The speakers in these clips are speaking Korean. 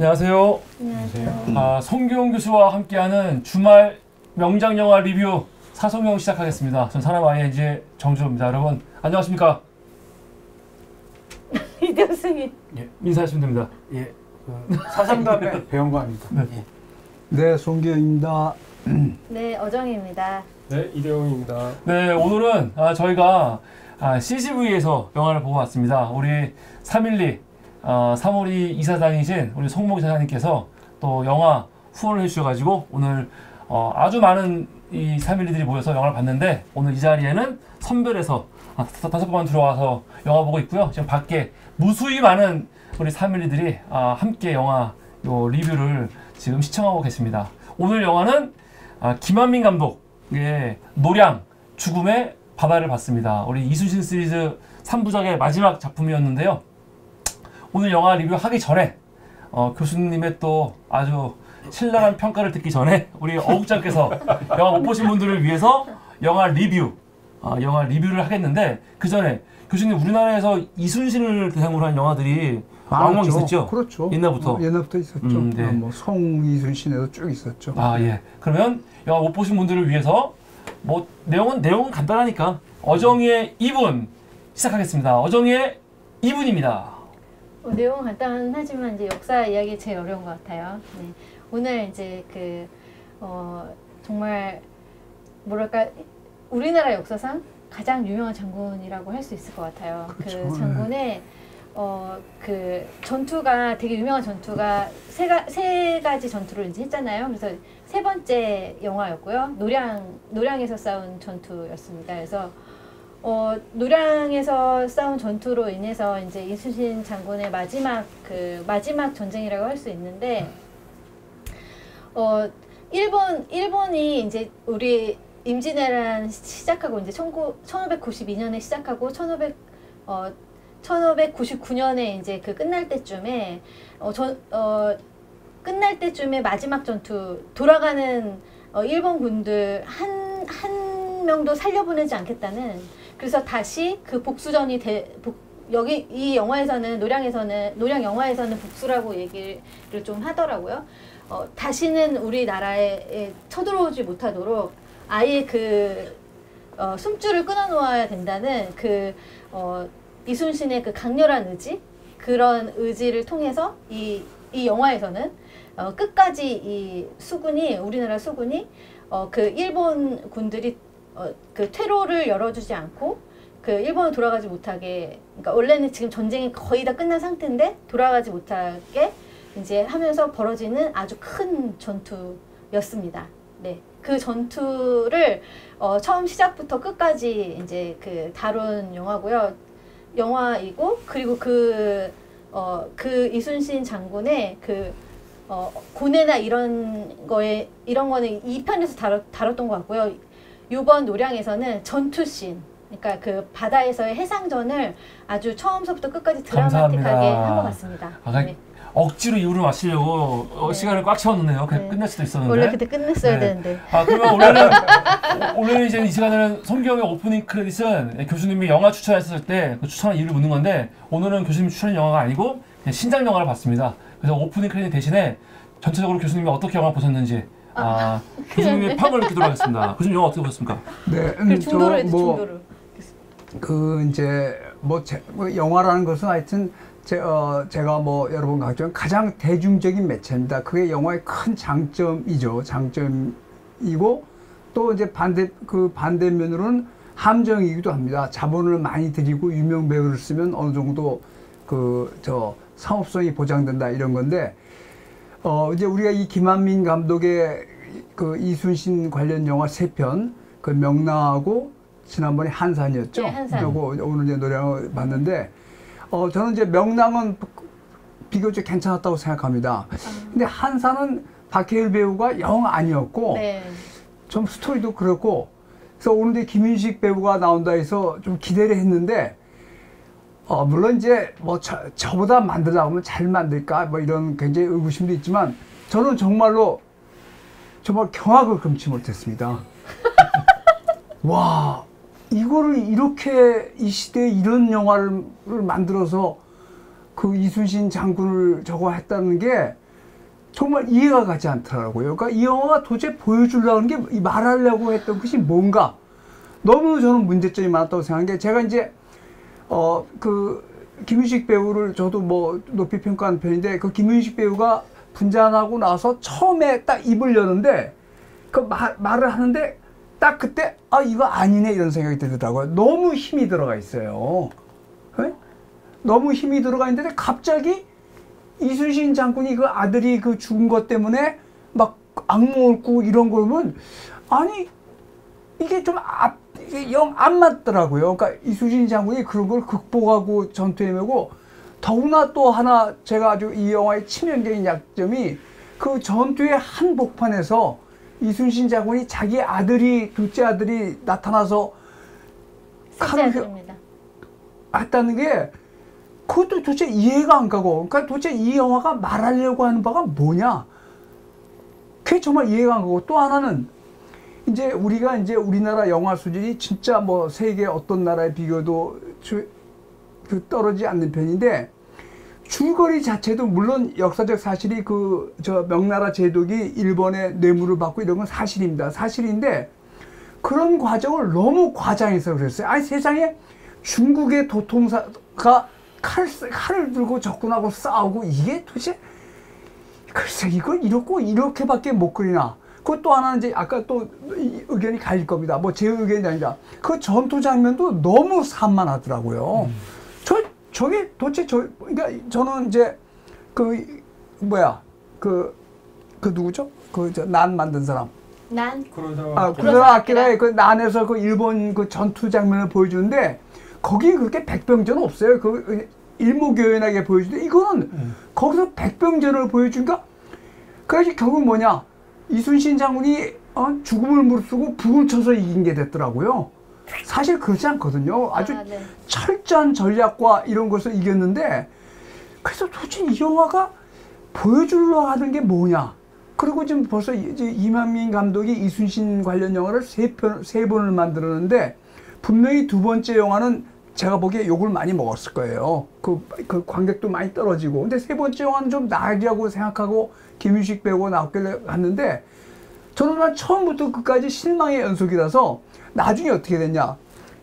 안녕하세요. 안녕하세요. 송기용 교수와 함께하는 주말 명장 영화 리뷰 사송영 시작하겠습니다. 전 사람 ING의 정주호입니다. 여러분 안녕하십니까? 이대승이. 예, 인사하시면 됩니다. 예, 사상담의 배영광입니다. 네. 예. 네, 송기영입니다. 네, 어정입니다. 네, 이대용입니다. 네, 오늘은 저희가 CGV에서 영화를 보고 왔습니다. 우리 312 3호리 이사장이신 우리 송목 이사장님께서 또 영화 후원을 해주셔가지고 오늘 아주 많은 이 312들이 모여서 영화를 봤는데 오늘 이 자리에는 선별해서 5번만 들어와서 영화 보고 있고요. 지금 밖에 무수히 많은 우리 312들이 함께 영화 리뷰를 지금 시청하고 계십니다. 오늘 영화는 김한민 감독의 노량 죽음의 바다를 봤습니다. 우리 이순신 시리즈 3부작의 마지막 작품이었는데요. 오늘 영화 리뷰하기 전에 교수님의 또 아주 신랄한 평가를 듣기 전에 우리 어국장께서 영화 못 보신 분들을 위해서 영화 리뷰를 하겠는데 그 전에 교수님 우리나라에서 이순신을 대상으로 한 영화들이 왕왕 있었죠? 그렇죠. 옛날부터. 옛날부터 있었죠. 네. 뭐 송이순신에도 쭉 있었죠. 예. 그러면 영화 못 보신 분들을 위해서 뭐 내용은 간단하니까 어정이의 2분 시작하겠습니다. 어정이의 2분입니다. 내용은 간단하지만 이제 역사 이야기 제일 어려운 것 같아요. 네. 오늘 이제 정말 뭐랄까 우리나라 역사상 가장 유명한 장군이라고 할 수 있을 것 같아요. 그렇죠. 그 장군의 그 전투가 되게 유명한 전투가 세 가지 전투를 이제 했잖아요. 그래서 세 번째 영화였고요. 노량에서 싸운 전투였습니다. 그래서 노량에서 싸운 전투로 인해서 이제 이순신 장군의 마지막 전쟁이라고 할 수 있는데 일본이 이제 우리 임진왜란 시작하고 이제 1592년에 시작하고 1599년에 이제 그 끝날 때쯤에 마지막 전투 돌아가는 일본 군들 한 명도 살려보내지 않겠다는, 그래서 다시 그 복수전이 여기 이 영화에서는 노량 영화에서는 복수라고 얘기를 좀 하더라고요. 다시는 우리나라에 쳐들어오지 못하도록 아예 숨줄을 끊어놓아야 된다는 이순신의 그 강렬한 의지, 그런 의지를 통해서 이 영화에서는 끝까지 우리나라 수군이 그 일본 군들이 그 퇴로를 열어주지 않고 그 일본을 돌아가지 못하게, 그러니까 원래는 지금 전쟁이 거의 다 끝난 상태인데 돌아가지 못하게 이제 하면서 벌어지는 아주 큰 전투였습니다. 네, 그 전투를 처음 시작부터 끝까지 이제 다룬 영화이고, 그리고 그 이순신 장군의 고뇌나 이런 거는 2편에서 다뤘던 것 같고요. 이번 노량에서는 전투씬, 그러니까 그 바다에서의 해상전을 아주 처음서부터 끝까지 드라마틱하게 한 것 같습니다. 네. 억지로 이유를 마시려고 시간을 꽉 채웠는데요. 그냥 끝낼 수도 있었는데. 원래 그때 끝냈어야 되는데. 그러면 원래는 이제 이 시간에는 송기영의 오프닝 크레딧은 교수님이 영화 추천했을 때 그 추천한 이유를 묻는 건데, 오늘은 교수님이 추천한 영화가 아니고 그냥 신작 영화를 봤습니다. 그래서 오프닝 크레딧 대신에 전체적으로 교수님이 어떻게 영화 보셨는지 교수님의 평을 듣도록 하겠습니다. 교수님 영화 어떻게 보셨습니까? 네, 중도로 해도 중도로. 영화라는 것은 하여튼 제가 뭐 여러 번 강조한 가장 대중적인 매체입니다. 그게 영화의 큰 장점이죠. 장점이고 또 이제 반대면으로는 함정이기도 합니다. 자본을 많이 들이고 유명 배우를 쓰면 어느 정도 상업성이 보장된다 이런 건데, 이제 우리가 이 김한민 감독의 그 이순신 관련 영화 3편, 그 명랑하고 지난번에 한산이었죠. 네, 한산. 그리고 오늘 이제 노래를 봤는데, 저는 이제 명랑은 비교적 괜찮았다고 생각합니다. 근데 한산은 박해일 배우가 영 아니었고, 네. 좀 스토리도 그렇고, 그래서 오늘 이제 김윤식 배우가 나온다 해서 좀 기대를 했는데, 물론 이제 뭐 저보다 만들다 보면 잘 만들까 뭐 이런 굉장히 의구심도 있지만, 저는 정말 경악을 금치 못했습니다. 와, 이거를 이렇게 이 시대에 이런 영화를 만들어서 그 이순신 장군을 저거 했다는 게 정말 이해가 가지 않더라고요. 그러니까 이 영화가 도대체 보여주려는 게 말하려고 했던 것이 뭔가 너무 저는 문제점이 많았다고 생각한 게 제가 이제 그 김윤식 배우를 저도 뭐 높이 평가하는 편인데 그 김윤식 배우가 분장하고 나서 처음에 딱 입을 여는데 그 말을 하는데 딱 그때 아 이거 아니네 이런 생각이 들더라고요. 너무 힘이 들어가 있어요. 네? 너무 힘이 들어가 있는데 갑자기 이순신 장군이 그 아들이 그 죽은 것 때문에 막 악몽을 꾸고 이런 거면 아니 이게 좀 이게 영 안 맞더라고요. 그러니까 이순신 장군이 그런 걸 극복하고 전투에 메고 더구나 또 하나 제가 아주 이 영화의 치명적인 약점이 그 전투의 한복판에서 이순신 장군이 자기 아들이 둘째 아들이 나타나서 칼을 했다는 게 그것도 도대체 이해가 안 가고 그러니까 도대체 이 영화가 말하려고 하는 바가 뭐냐 그게 정말 이해가 안 가고 또 하나는 이제 우리가 이제 우리나라 영화 수준이 진짜 뭐 세계 어떤 나라에 비교도 떨어지지 않는 편인데 줄거리 자체도 물론 역사적 사실이 그 저 명나라 제독이 일본의 뇌물을 받고 이런 건 사실입니다. 사실인데 그런 과정을 너무 과장해서 그랬어요. 아니 세상에 중국의 도통사가 칼을 들고 적군하고 싸우고 이게 도대체 글쎄 이걸 이렇게밖에 못 그리나. 그것도 하나는 이제 아까 또 의견이 갈릴 겁니다. 뭐 제 의견이 아니라 그 전투 장면도 너무 산만하더라고요. 저게 도대체 그러니까 저는 이제 그 뭐야 그 누구죠? 그 난 만든 사람. 구로사와 아키라의 그 난에서 그 일본 그 전투 장면을 보여주는데 거기 그렇게 백병전 없어요. 그 일목요연하게 보여주는데 이거는 거기서 백병전을 보여주니까 그래서 결국 뭐냐? 이순신 장군이 죽음을 무릅쓰고 북을 쳐서 이긴 게 됐더라고요. 사실 그렇지 않거든요. 아주 네. 철저한 전략과 이런 것을 이겼는데 그래서 도대체 이 영화가 보여주려고 하는 게 뭐냐. 그리고 지금 벌써 이제 이만민 감독이 이순신 관련 영화를 세 번을 만들었는데 분명히 두 번째 영화는 제가 보기에 욕을 많이 먹었을 거예요. 그 관객도 많이 떨어지고. 근데 세 번째 영화는 좀 나으리라고 생각하고 김윤식 배우가 나왔길래 갔는데 저는 처음부터 끝까지 실망의 연속이라서 나중에 어떻게 됐냐.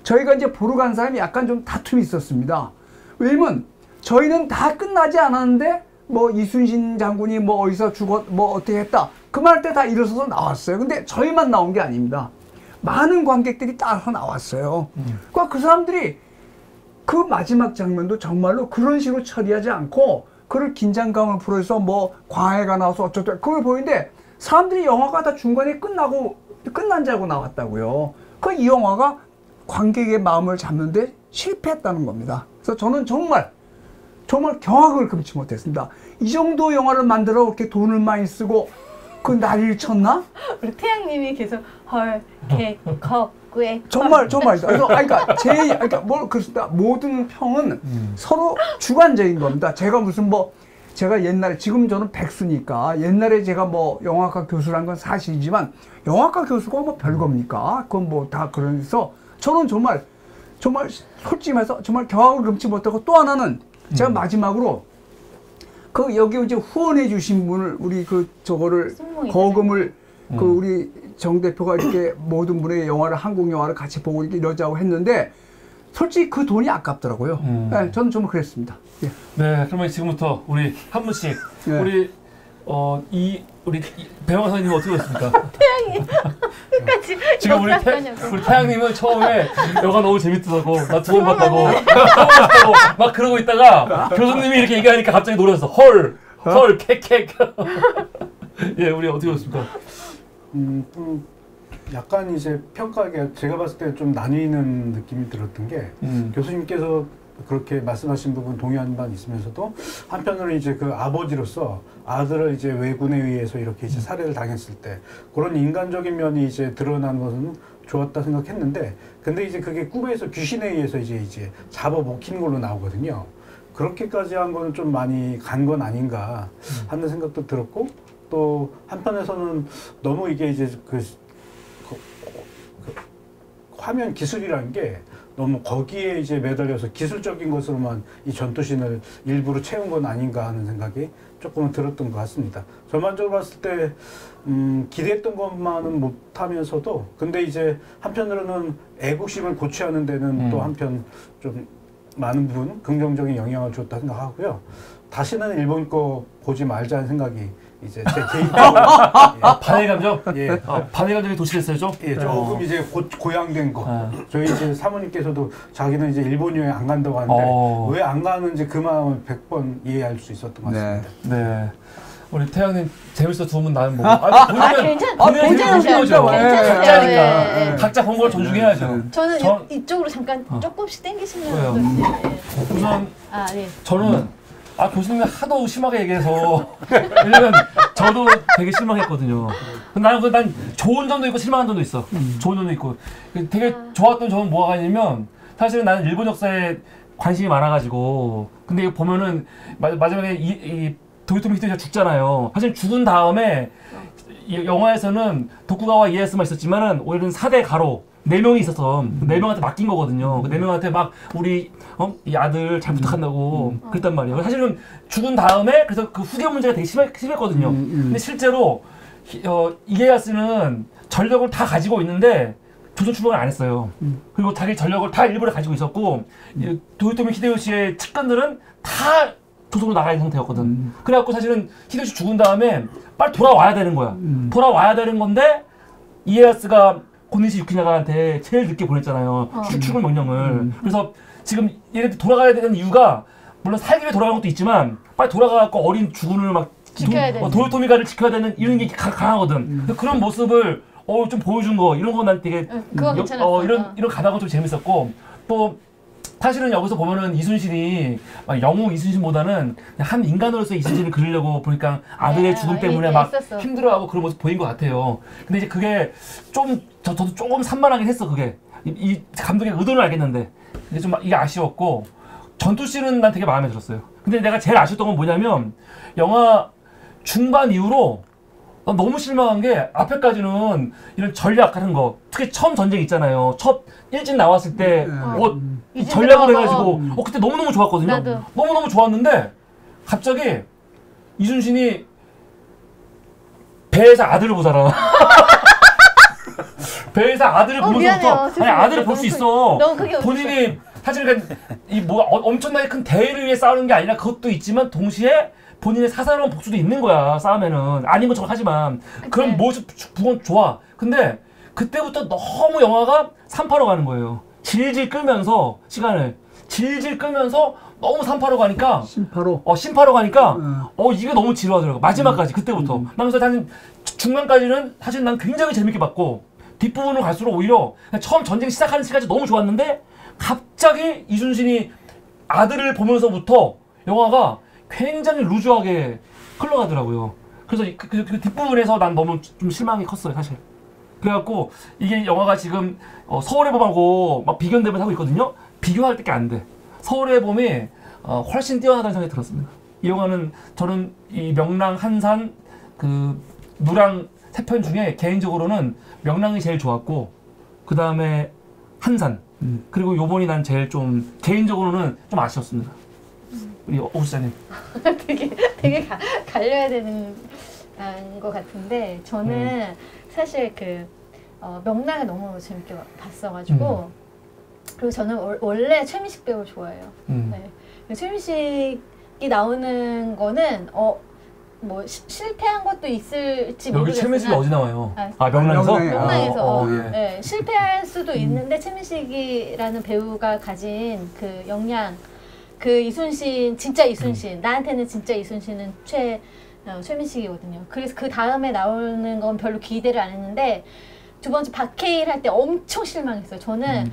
저희가 이제 보러 간 사람이 약간 좀 다툼이 있었습니다. 왜냐면 저희는 다 끝나지 않았는데 뭐 이순신 장군이 뭐 어디서 뭐 어떻게 했다. 그 말 때 다 일어서서 나왔어요. 근데 저희만 나온 게 아닙니다. 많은 관객들이 따라서 나왔어요. 그러니까 그 사람들이 그 마지막 장면도 정말로 그런 식으로 처리하지 않고 그걸 긴장감을 풀어서 뭐 광해가 나와서 어쩌다 그걸 보이는데 사람들이 영화가 다 중간에 끝난 줄 알고 나왔다고요. 그 이 영화가 관객의 마음을 잡는데 실패했다는 겁니다. 그래서 저는 정말 경악을 금치 못했습니다. 이 정도 영화를 만들어 그렇게 돈을 많이 쓰고 그 난리를 쳤나? 우리 태양님이 계속 헐, 개, 컵, 꽤. 정말이다. 그래서 그러니까 뭘 그렇습니다. 모든 평은 서로 주관적인 겁니다. 제가 무슨 제가 옛날에 지금 저는 백수니까 옛날에 제가 뭐 영화과 교수란 건 사실이지만 영화과 교수가 뭐 별겁니까? 그건 뭐 다 그러면서 저는 정말 솔직히 말해서 정말 경악을 금치 못하고 또 하나는 제가 마지막으로 그 여기 이제 후원해 주신 분을 우리 저거를 거금을 우리 정 대표가 이렇게 모든 분의 한국 영화를 같이 보고 이러자고 했는데 솔직히 그 돈이 아깝더라고요. 네, 저는 좀 그랬습니다. 예. 네, 그러면 지금부터 우리 한 분씩 네. 우리 배영아 선생님 어떻게 됐습니까? 태양님 끝까지 지금 우리 태양님은 처음에 영화 너무 재밌더라고. 나 두 번 봤다고. 막 그러고 있다가 교수님이 이렇게 얘기하니까 갑자기 놀라서 헐, 캑. 예, 우리 어떻게 됐습니까? 약간 이제 평가가 제가 봤을 때 좀 나뉘는 느낌이 들었던 게 교수님께서 그렇게 말씀하신 부분 동의하는 바는 있으면서도 한편으로 이제 그 아버지로서 아들을 이제 왜군에 의해서 이렇게 이제 살해를 당했을 때 그런 인간적인 면이 이제 드러난 것은 좋았다 생각했는데 근데 이제 그게 꿈에서 귀신에 의해서 이제 잡아 먹힌 걸로 나오거든요. 그렇게까지 한 거는 좀 많이 간 건 아닌가 하는 생각도 들었고 또 한편에서는 너무 이게 이제 그 화면 기술이라는 게 너무 거기에 이제 매달려서 기술적인 것으로만 이 전투신을 일부러 채운 건 아닌가 하는 생각이 조금은 들었던 것 같습니다. 전반적으로 봤을 때 기대했던 것만은 못하면서도 근데 이제 한편으로는 애국심을 고취하는 데는 또 한편 좀 많은 부분 긍정적인 영향을 줬다 생각하고요. 다시는 일본 거 보지 말자는 생각이 이제 제 개인적으로 반의 감정? 예. 반의 감정이 도출했어요 좀? 예, 조금 이제 고양된 거. 저희 이제 사모님께서도 자기는 이제 일본 여행 안 간다고 하는데 왜 안 가는지 그 마음을 100번 이해할 수 있었던 것 같습니다. 네. 우리 태양님 재밌어 두 분 나는 보고. 괜찮으셔요. 각자니까. 각자 본 걸 존중해야죠. 저는 이쪽으로 잠깐 조금씩 당기시면 우선 네. 저는 교수님이 하도 심하게 얘기해서 왜냐면 저도 되게 실망했거든요. 난 좋은 점도 있고 실망한 점도 있어. 좋은 점도 있고 되게 좋았던 점은 뭐가 있냐면 사실은 나는 일본 역사에 관심이 많아가지고 근데 이거 보면은 마지막에 이 도요토미 히데요시가 죽잖아요. 사실 죽은 다음에 이 영화에서는 도쿠가와 이에야스만 있었지만은 오히려 4대 가로 4명이 있어서 4명한테 맡긴 거거든요. 그 4명한테 막 우리 이 아들 잘 부탁한다고 그랬단 말이에요. 사실은 죽은 다음에 그래서 그 후계 문제가 되게 심했거든요. 근데 실제로 이에야스는 전력을 다 가지고 있는데 조선 출범을 안 했어요. 그리고 자기 전력을 다 일부러 가지고 있었고 도요토미 히데요시의 측근들은 다 조선으로 나가 있는 상태였거든. 그래갖고 사실은 히데요시 죽은 다음에 빨리 돌아와야 되는 거야. 돌아와야 되는 건데 이에야스가 고니시 유키나가한테 제일 늦게 보냈잖아요. 출근 명령을. 그래서 지금 얘네들 돌아가야 되는 이유가 물론 살기 위해 돌아가는 것도 있지만 빨리 돌아가갖고 어린 주군을 막 지켜야 되는 도요토미가를 지켜야 되는 이런 게 강하거든. 그런 모습을 좀 보여준 거 이런 거 난 되게 이런 가닥은 좀 재밌었고 또 사실은 여기서 보면은 이순신이 영웅 이순신보다는 한 인간으로서 이순신을 그리려고 보니까 아들의 죽음 때문에 막 힘들어하고 그런 모습 보인 것 같아요. 근데 이제 그게 저도 조금 산만하긴 했어. 그게 이 감독의 의도는 알겠는데 이게 좀 이게 아쉬웠고 전투씬은 난 되게 마음에 들었어요. 근데 내가 제일 아쉬웠던 건 뭐냐면 영화 중반 이후로 너무 실망한 게 앞에까지는 이런 전략 같은 거 특히 처음 전쟁 있잖아요. 첫 일진 나왔을 때 전략을 해가지고 그때 너무너무 좋았거든요. 나도. 너무너무 좋았는데 갑자기 이순신이 배에서 아들을 보잖아. 배에서 아들을 보면서부터 아니 아들을 볼 수 있어. 본인이 사실 이 엄청나게 큰 대의를 위해 싸우는 게 아니라 그것도 있지만 동시에 본인의 사사로운 복수도 있는 거야. 싸우면은 아닌 것처럼 하지만 그런 모습 부분 좋아. 근데 그때부터 너무 영화가 산파로 가는 거예요. 질질 끌면서 시간을 질질 끌면서 너무 산파로 가니까 심파로 가니까 이게 너무 지루하더라고. 마지막까지 그때부터. 난 그래서 한 중간까지는 사실 난 굉장히 재밌게 봤고 뒷부분으로 갈수록 오히려 처음 전쟁 시작하는 시까지 너무 좋았는데 갑자기 이순신이 아들을 보면서부터 영화가 굉장히 루즈하게 흘러가더라고요. 그래서 그 뒷부분에서 난 너무 좀 실망이 컸어요, 사실. 그래갖고 이게 영화가 지금 서울의 봄하고 막 비견대를 하고 있거든요. 비교할 게 안 돼. 서울의 봄이 훨씬 뛰어나다는 생각이 들었습니다. 이 영화는 저는 이 명랑, 한산, 그 누랑 세 편 중에 개인적으로는 명랑이 제일 좋았고 그 다음에 한산 그리고 요번이 난 제일 좀 개인적으로는 좀 아쉬웠습니다. 우리 오 시장님. 되게 갈려야 되는 것 같은데 저는 사실 명랑을 너무 재밌게 봤어가지고 그리고 저는 원래 최민식 배우 좋아해요. 네. 최민식이 나오는 거는 뭐 실패한 것도 있을지 모르겠지만 여기 최민식이 어디 나와요? 명랑에서? 명랑에서 예. 네, 실패할 수도 있는데 최민식이라는 배우가 가진 그 역량 그 이순신 진짜 이순신 나한테는 진짜 이순신은 최민식이거든요. 그래서 그 다음에 나오는 건 별로 기대를 안 했는데 두 번째 박해일 할 때 엄청 실망했어요. 저는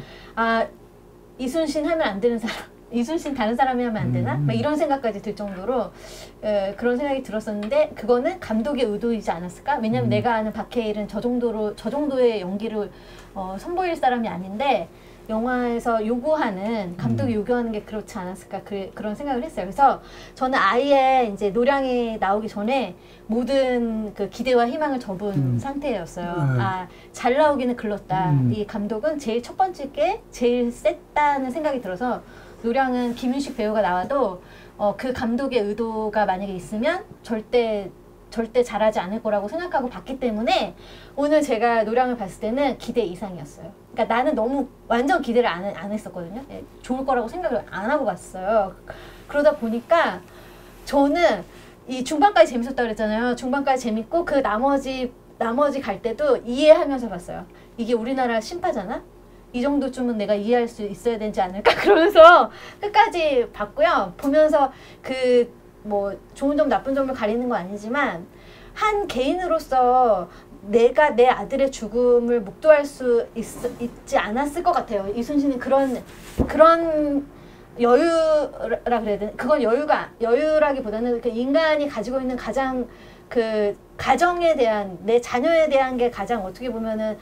이순신 하면 안 되는 사람 이순신 다른 사람이 하면 안 되나? 막 이런 생각까지 들 정도로 그런 생각이 들었었는데 그거는 감독의 의도이지 않았을까? 왜냐면 내가 아는 박해일은 저 정도의 연기를 선보일 사람이 아닌데 영화에서 요구하는 감독이 요구하는 게 그렇지 않았을까 그런 생각을 했어요. 그래서 저는 아예 이제 노량이 나오기 전에 모든 그 기대와 희망을 접은 상태였어요. 잘 나오기는 글렀다. 이 감독은 제일 첫 번째 게 제일 셌다는 생각이 들어서 노량은 김윤식 배우가 나와도 그 감독의 의도가 만약에 있으면 절대 잘하지 않을 거라고 생각하고 봤기 때문에 오늘 제가 노량을 봤을 때는 기대 이상이었어요. 그러니까 나는 너무 완전 기대를 안 했었거든요. 예, 좋을 거라고 생각을 안 하고 봤어요. 그러다 보니까 저는 이 중반까지 재밌었다고 그랬잖아요. 중반까지 재밌고 그 나머지 갈 때도 이해하면서 봤어요. 이게 우리나라 심파잖아? 이 정도쯤은 내가 이해할 수 있어야 되지 않을까? 그러면서 끝까지 봤고요. 보면서 뭐 좋은 점 나쁜 점을 가리는 건 아니지만 한 개인으로서 내가 내 아들의 죽음을 목도할 수 있지 않았을 것 같아요. 이순신은 그런 여유라 그래야 되나? 그건 여유라기보다는 그 인간이 가지고 있는 가장 그 가정에 대한 내 자녀에 대한 게 가장 어떻게 보면은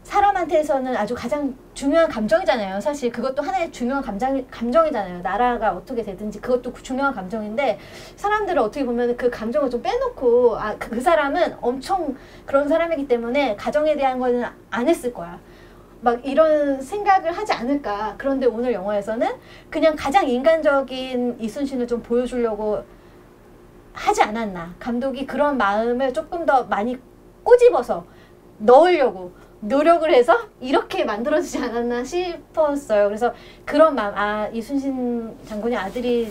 사람한테서는 아주 가장 중요한 감정이잖아요. 사실 그것도 하나의 중요한 감정이잖아요. 나라가 어떻게 되든지 그것도 중요한 감정인데 사람들은 어떻게 보면 그 감정을 좀 빼놓고 그 사람은 엄청 그런 사람이기 때문에 가정에 대한 거는 안 했을 거야. 막 이런 생각을 하지 않을까. 그런데 오늘 영화에서는 그냥 가장 인간적인 이순신을 좀 보여주려고 하지 않았나. 감독이 그런 마음을 조금 더 많이 꼬집어서 넣으려고 노력을 해서 이렇게 만들어지지 않았나 싶었어요. 그래서 그런 마음, 이순신 장군의 아들이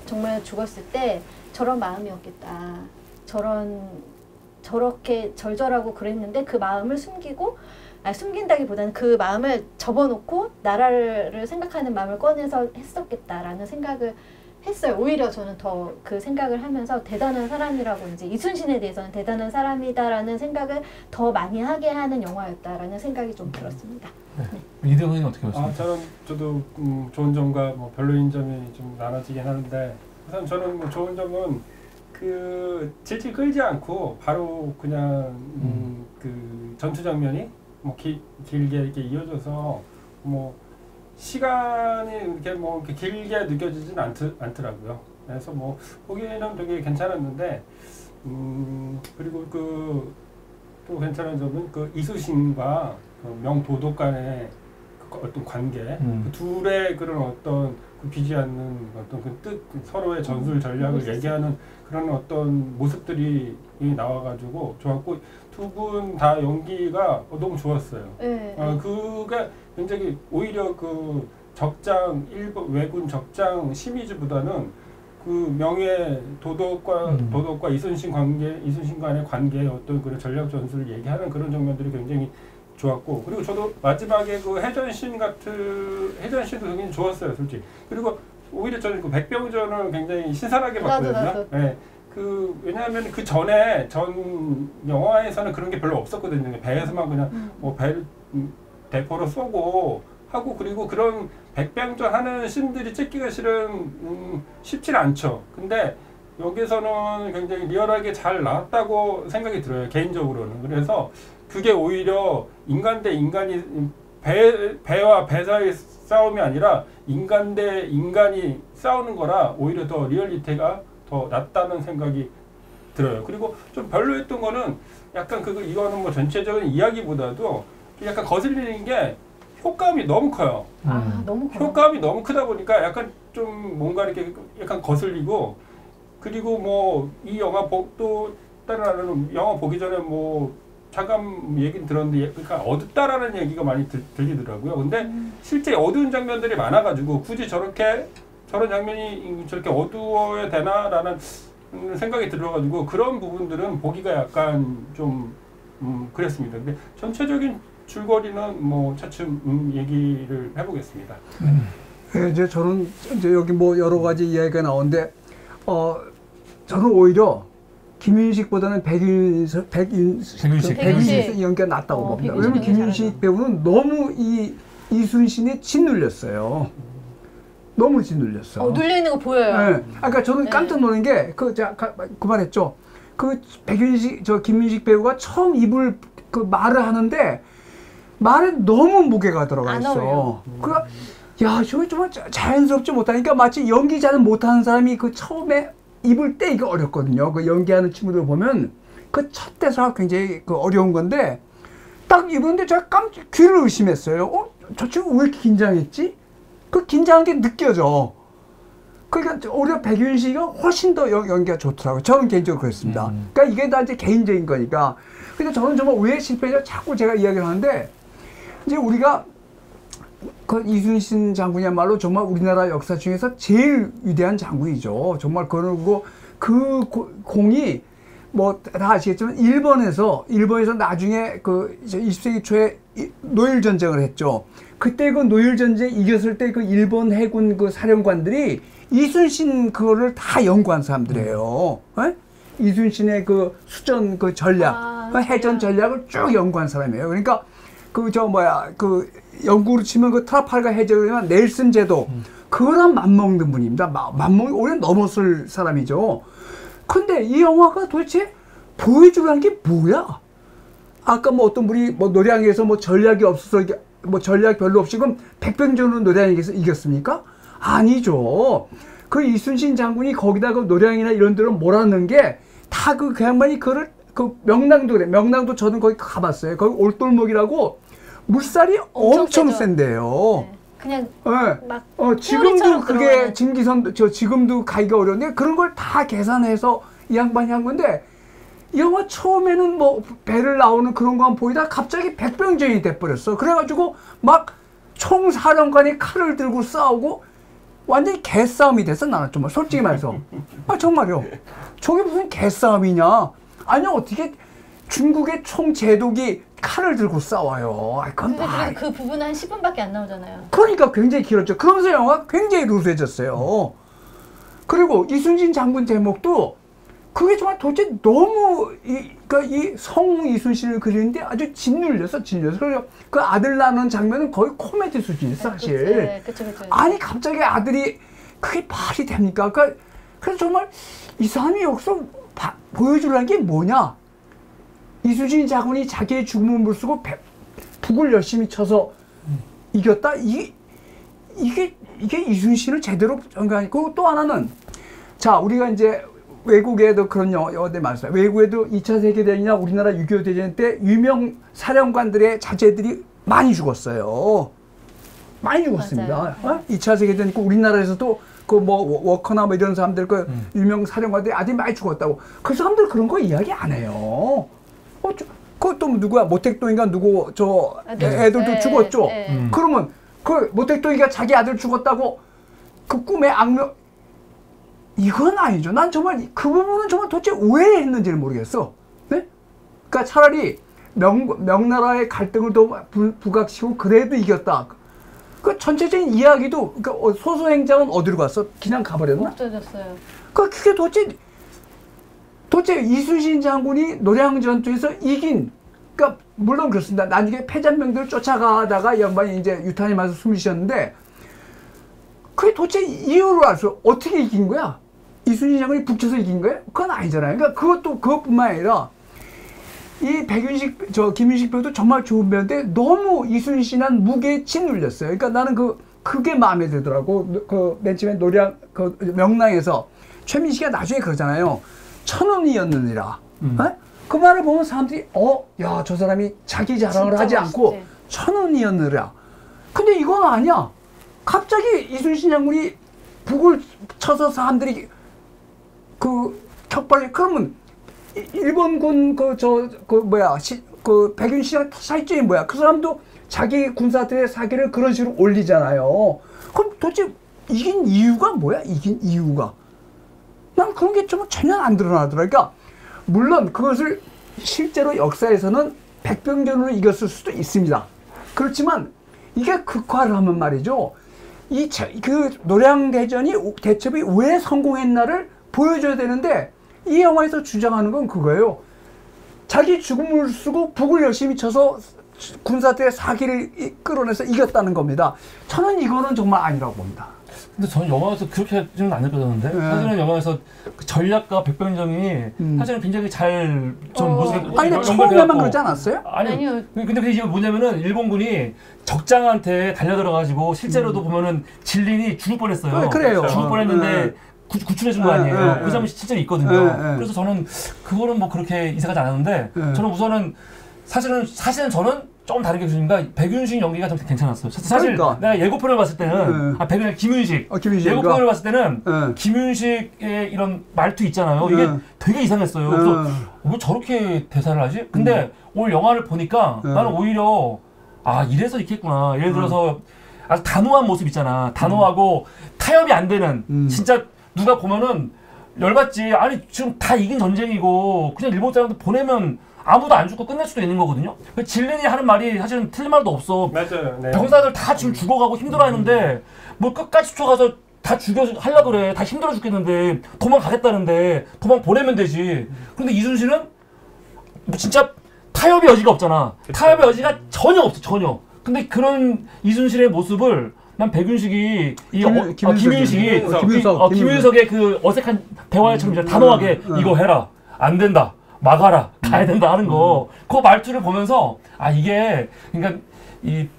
정말 죽었을 때 저런 마음이었겠다. 저렇게 절절하고 그랬는데 그 마음을 숨긴다기보다는 그 마음을 접어놓고 나라를 생각하는 마음을 꺼내서 했었겠다라는 생각을 했어요. 오히려 저는 더 그 생각을 하면서 대단한 사람이라고 이제 이순신에 대해서는 대단한 사람이다라는 생각을 더 많이 하게 하는 영화였다라는 생각이 좀 들었습니다. 네. 이대훈은 어떻게 보셨습니까? 저도 좋은 점과 뭐 별로인 점이 좀 나눠지긴 하는데 우선 저는 뭐 좋은 점은 그 질질 끌지 않고 바로 그냥 그 전투 장면이 뭐 길게 이렇게 이어져서 뭐 시간이 이렇게 뭐 이렇게 길게 느껴지진 않더라고요. 그래서 뭐 보기에는 되게 괜찮았는데 그리고 또 괜찮은 점은 그 이순신과 그 명도독 간의 그 어떤 관계, 그 둘의 그런 어떤 비지 않는 어떤 그 뜻, 서로의 전술 전략을 얘기하는 그런 어떤 모습들이 나와가지고 좋았고 두 분 다 연기가 너무 좋았어요. 네. 그게 굉장히 오히려 그 일본 왜군 적장 심의주보다는 그 명예 도덕과 이순신 간의 관계의 어떤 그런 전략 전술을 얘기하는 그런 장면들이 굉장히 좋았고, 그리고 저도 마지막에 그 해전신도 굉장히 좋았어요, 솔직히. 그리고 오히려 저는 그 백병전을 굉장히 신선하게 봤거든요. 네. 왜냐하면 그 전에 전 영화에서는 그런 게 별로 없었거든요. 배에서만 그냥 뭐 배를 대포로 쏘고 하고, 그리고 그런 백병전 하는 씬들이 찍기가 실은 쉽진 않죠. 근데 여기서는 굉장히 리얼하게 잘 나왔다고 생각이 들어요, 개인적으로는. 그래서 그게 오히려 인간 대 인간이 배와 배 사이의 싸움이 아니라 인간 대 인간이 싸우는 거라 오히려 더 리얼리티가 더 낫다는 생각이 들어요. 그리고 좀 별로였던 거는 약간 이거는 뭐 전체적인 이야기보다도 약간 거슬리는 게 효과음이 너무 커요. 너무 커요. 효과음이 너무 크다 보니까 약간 좀 뭔가 이렇게 약간 거슬리고, 그리고 뭐 이 영화 또 다른 영화 보기 전에 뭐 잠깐 얘기는 들었는데 그러니까 어둡다라는 얘기가 많이 들리더라고요. 근데 실제 어두운 장면들이 많아가지고 굳이 저런 장면이 저렇게 어두워야 되나라는 생각이 들어가지고 그런 부분들은 보기가 약간 좀 그랬습니다. 근데 전체적인 줄거리는 뭐 차츰 얘기를 해보겠습니다. 이제 저는 이제 여기 뭐 여러 가지 이야기가 나오는데 저는 오히려 김윤식보다는 백윤식 연기가 낫다고 봅니다. 왜냐면 김윤식 배우는 너무 이순신에 짓눌렸어요. 너무 짓눌렸어. 눌리는 거 보여요. 네. 그러니까 저는 깜짝 놀란 게 그만했죠. 김윤식 배우가 처음 말을 하는데 말에 너무 무게가 들어가 있어. 야, 저게 정말 자연스럽지 못하니까 마치 연기 잘 못하는 사람이 처음에 입을 때 이게 어렵거든요. 연기하는 친구들 보면 첫 대사가 굉장히 어려운 건데 딱 입었는데 제가 귀를 의심했어요. 저 친구 왜 이렇게 긴장했지? 긴장한 게 느껴져. 그러니까 오히려 백윤식이가 훨씬 더 연기가 좋더라고요. 저는 개인적으로 그랬습니다. 그러니까 이게 다 이제 개인적인 거니까. 근데 저는 정말 왜 실패했냐 자꾸 제가 이야기를 하는데 이제 우리가 그 이순신 장군이야말로 정말 우리나라 역사 중에서 제일 위대한 장군이죠. 정말 그러고 그 공이 뭐 다 아시겠지만 일본에서 나중에 그 20세기 초에 노일 전쟁을 했죠. 그때 그 노일 전쟁 이겼을 때 그 일본 해군 그 사령관들이 이순신 그거를 다 연구한 사람들이에요. 에? 이순신의 그 수전 그 전략, 그 해전 전략을 쭉 연구한 사람이에요. 그러니까 그 그 영국으로 치면 그 트라팔가 해전이나 넬슨 제도 그거랑 맞먹는 분입니다. 오히려 넘었을 사람이죠. 근데 이 영화가 도대체 보여주라는 게 뭐야? 아까 뭐 어떤 분이 뭐 노량에서 뭐 전략이 없어서 뭐 전략 별로 없이 그럼 백병전으로 노량에서 이겼습니까? 아니죠. 그 이순신 장군이 거기다 그 노량이나 이런 데로 몰아넣은 게 다 그 양반이 그거를 그 명랑도 그래. 명랑도 저는 거기 가봤어요. 거기 올돌목이라고 물살이 엄청 센데요. 네. 그냥 네. 막 지금도 그게 들어가는. 증기선 지금도 가기가 어려운데 그런 걸 다 계산해서 이 양반이 한 건데 이 영화 처음에는 뭐 배를 나오는 그런 거만 보이다 갑자기 백병전이 돼버렸어. 그래가지고 막 총사령관이 칼을 들고 싸우고 완전히 개싸움이 됐어. 나는 정말 솔직히 말해서 정말요. 저게 무슨 개싸움이냐. 아니 어떻게 중국의 총제독이 칼을 들고 싸워요. 그건 그래도 그 부분은 한 10분밖에 안 나오잖아요. 그러니까 굉장히 길었죠. 그러면서 영화가 굉장히 루스해졌어요. 그리고 이순신 장군 제목도 그게 정말 도대체 너무 그러니까 이 성우 이순신을 그리는데 아주 짓눌렸어. 그래서 그 아들 낳는 장면은 거의 코미디 수준이었어 사실. 그쵸. 아니 갑자기 아들이 그게 말이 됩니까? 그래서 정말 이 사람이 여기서 보여주려는 게 뭐냐? 이순신 장군이 자기의 죽음을 무릅쓰고 북을 열심히 쳐서 이겼다? 이게 이순신을 제대로 그리고 또 하나는 자 우리가 이제 외국에도 그런 영화들 많았어요. 외국에도 2차 세계대전이나 우리나라 6.25 대전 때 유명 사령관들의 자제들이 많이 죽었어요. 많이 죽었습니다. 2차 세계대전 있고 우리나라에서도 그 뭐 워커나 뭐 이런 사람들 그 유명 사령관들이 아주 많이 죽었다고. 그 사람들 그런 거 이야기 안 해요. 그것도 누구야? 모택동이가 누구 애들도 죽었죠. 그러면 그 모택동이가 자기 아들 죽었다고 그 꿈의 악명 이건 아니죠. 난 정말 그 부분은 정말 도대체 왜 했는지를 모르겠어. 네? 그러니까 차라리 명나라의 갈등을 더 부각시키고 그래도 이겼다. 그 전체적인 이야기도 그러니까 소수행장은 어디로 갔어? 그냥 가버렸나? 없어졌어요. 그게 도대체 이순신 장군이 노량 전투에서 이긴 그러니까 물론 그렇습니다. 나중에 패잔병들을 쫓아가다가 이 양반이 이제 유탄이 맞아서 숨을 쉬었는데 그게 도대체 이유를 알 수 어떻게 이긴 거야? 이순신 장군이 북쳐서 이긴 거야? 그건 아니잖아요. 그러니까 그것뿐만 아니라 이 김윤식 배우도 정말 좋은 배우인데 너무 이순신한 무게에 짓눌렸어요. 그러니까 나는 그게 마음에 들더라고. 맨 처음에 노량 명랑에서 최민식이 나중에 그러잖아요. 천운이었느니라. 그 말을 보면 사람들이 야, 저 사람이 자기 자랑을 하지 않고 천운이었느라. 근데 이건 아니야. 갑자기 이순신 장군이 북을 쳐서 사람들이 그러면 일본군 백윤식이랑 차이점이 뭐야? 그 사람도 자기 군사들의 사기를 그런 식으로 올리잖아요. 그럼 도대체 이긴 이유가 뭐야? 이긴 이유가? 난 그런 게 좀 전혀 안 드러나더라. 그러니까 물론 그것을 실제로 역사에서는 백병전으로 이겼을 수도 있습니다. 그렇지만 이게 극화를 하면 말이죠. 그 노량대전이 대첩이 왜 성공했나를 보여줘야 되는데 이 영화에서 주장하는 건 그거예요. 자기 죽음을 쓰고 북을 열심히 쳐서 군사들의 사기를 끌어내서 이겼다는 겁니다. 저는 이거는 정말 아니라고 봅니다. 근데 저는 영화에서 그렇게는 안 느껴졌는데 사실은 영화에서 그 전략과 백병전이 사실은 굉장히 잘 좀 모습을 아니 처음에만 그러지 않았어요? 아니요. 근데 그게 뭐냐면은 일본군이 적장한테 달려들어가지고 실제로도 보면은 진린이 죽을 뻔했어요. 그래요. 죽을 뻔했는데 구출해 준 거 아니에요. 그 장면이 실제로 있거든요. 그래서 저는 그거는 뭐 그렇게 이상하지 않았는데 저는 우선은 사실은 저는 조금 다르게 교수님과 백윤식 연기가 좀 괜찮았어요. 사실 그러니까. 내가 예고편을 봤을 때는 백윤식 김윤식 예고편을 봤을 때는 김윤식의 이런 말투 있잖아요. 이게 되게 이상했어요. 그래서 왜 저렇게 대사를 하지? 근데 오늘 영화를 보니까 나는 오히려 아 이래서 이렇게 했구나. 예를 들어서 아주 단호한 모습 있잖아. 단호하고 타협이 안 되는 진짜 누가 보면은 열받지. 아니 지금 다 이긴 전쟁이고 그냥 일본 사람들 보내면 아무도 안 죽고 끝낼 수도 있는 거거든요. 질린이 하는 말이 사실은 틀린 말도 없어. 맞아요. 네. 병사들 다 지금 죽어가고 힘들어하는데 뭘 끝까지 쫓아가서 다 죽여 하려고 그래. 다 힘들어 죽겠는데 도망가겠다는데 도망 보내면 되지. 그런데 이순신은 뭐 진짜 타협의 여지가 없잖아. 그쵸. 타협의 여지가 전혀 없어. 전혀. 근데 그런 이순신의 모습을 난 백윤식이 김윤석의 그 어색한 대화처럼 단호하게 이거 해라 안 된다 막아라 가야 된다 하는 거 그 말투를 보면서 아 이게 그러니까 이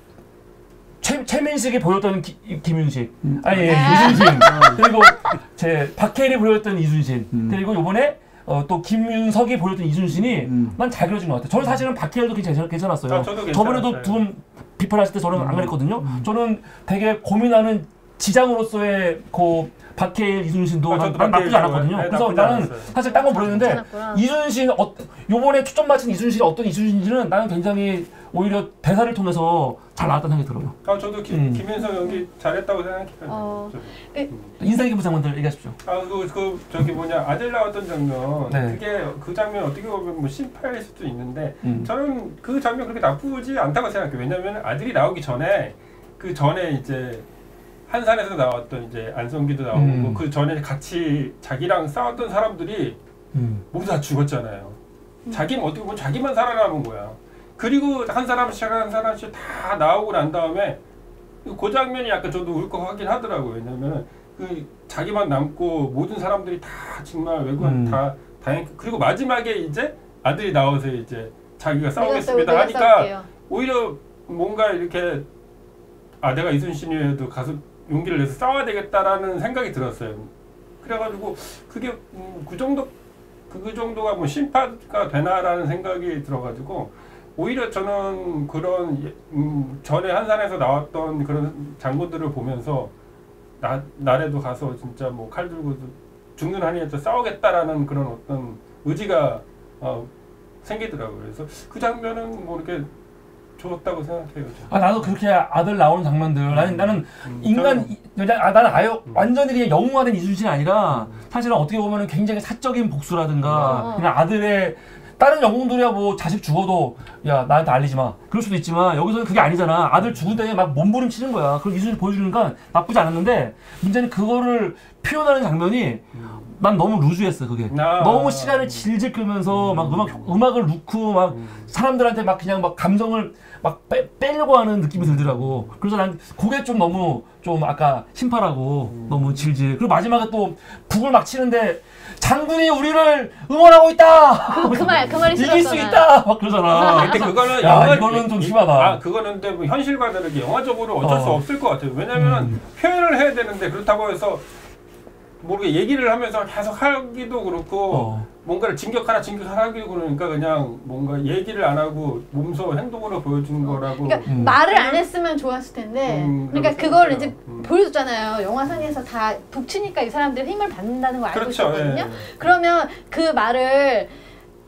최민식이 보였던 김윤식 아니 이순신 그리고 제 박해일이 보였던 이순신 그리고 요번에 또 김윤석이 보였던 이순신이 난 잘 그려진 것 같아요. 저는 사실은 박해일도 괜찮았어요. 아, 저도 저번에도 두 분 비판하실 때 저는 안 그랬거든요. 저는 되게 고민하는 지장으로서의 그 박해일 이순신도 난 나쁘지 않았거든요. 네, 그래서 나쁘지 나는 않았어요. 사실 딴 건 모르겠는데 이순신 요번에 초점 맞춘 이순신이 어떤 이순신인지는 나는 굉장히 오히려 대사를 통해서 잘 나왔다는 생각이 들어요. 아 저도 김윤석 연기 잘했다고 생각해요. 인상 깊은 장면들 얘기하십시오. 저기 뭐냐 아들 나왔던 장면 네. 그게 그 장면 어떻게 보면 뭐 심파일 수도 있는데 저는 그 장면 그렇게 나쁘지 않다고 생각해요. 왜냐면 아들이 나오기 전에 그 전에 이제 한산에서 나왔던 이제 안성기도 나오고 그 전에 같이 자기랑 싸웠던 사람들이 모두 다 죽었잖아요. 자기는 어떻게 보면 자기만 살아남은 거야. 그리고 한 사람씩 다 나오고 난 다음에 그 장면이 약간 저도 울컥하긴 하더라고요. 왜냐면 그 자기만 남고 모든 사람들이 다 정말 외국인 다 그리고 마지막에 이제 아들이 나와서 이제 자기가 싸우겠습니다 하니까 오히려 뭔가 이렇게 아 내가 이순신이라도 가서 용기를 내서 싸워야 되겠다라는 생각이 들었어요. 그래가지고 그게 그 정도가 뭐 심파가 되나라는 생각이 들어가지고 오히려 저는 그런 전에 한산에서 나왔던 그런 장군들을 보면서 나래도 가서 진짜 뭐 칼 들고 죽는 한이라도 싸우겠다라는 그런 어떤 의지가 생기더라고요. 그래서 그 장면은 뭐 이렇게 좋았다고 생각해요. 아 나도 그렇게 아들 나오는 장면들 나는 인간 나는 아예 완전히 그냥 영웅화된 이순신이 아니라 사실은 어떻게 보면은 굉장히 사적인 복수라든가 그냥 아들의 다른 영웅들이야 뭐 자식 죽어도 야 나한테 알리지 마 그럴 수도 있지만 여기서는 그게 아니잖아. 아들 죽은 데에 막 몸부림치는 거야. 그걸 이순신이 보여주니까 나쁘지 않았는데 문제는 그거를 표현하는 장면이 난 너무 루즈했어 그게. 너무 시간을 질질 끌면서 막 음악을 넣고 막 사람들한테 막 그냥 막 감정을 막 빼려고 하는 느낌이 들더라고. 그래서 난 그게 좀 너무 좀 아까 심파라고 너무 질질. 그리고 마지막에 또 북을 막 치는데 장군이 우리를 응원하고 있다. 그 말이 이길 수 있다. 막 그러잖아. 근데 그거는 이거는 좀 심하다. 그거는 근데 뭐 현실과 다르게 영화적으로 어쩔 수 없을 것 같아요. 왜냐면 표현을 해야 되는데 그렇다고 해서 모르게 얘기를 하면서 계속 하기도 그렇고 뭔가를 진격하라 하기도 그러니까 그냥 뭔가 얘기를 안 하고 몸소 행동으로 보여주는 거라고. 그러니까 말을 안 했으면 좋았을 텐데 그러니까 그걸 이제 보여줬잖아요. 영화상에서 다 북치니까 이 사람들 힘을 받는다는 걸 알고 그렇죠, 있었거든요. 예. 그러면 그 말을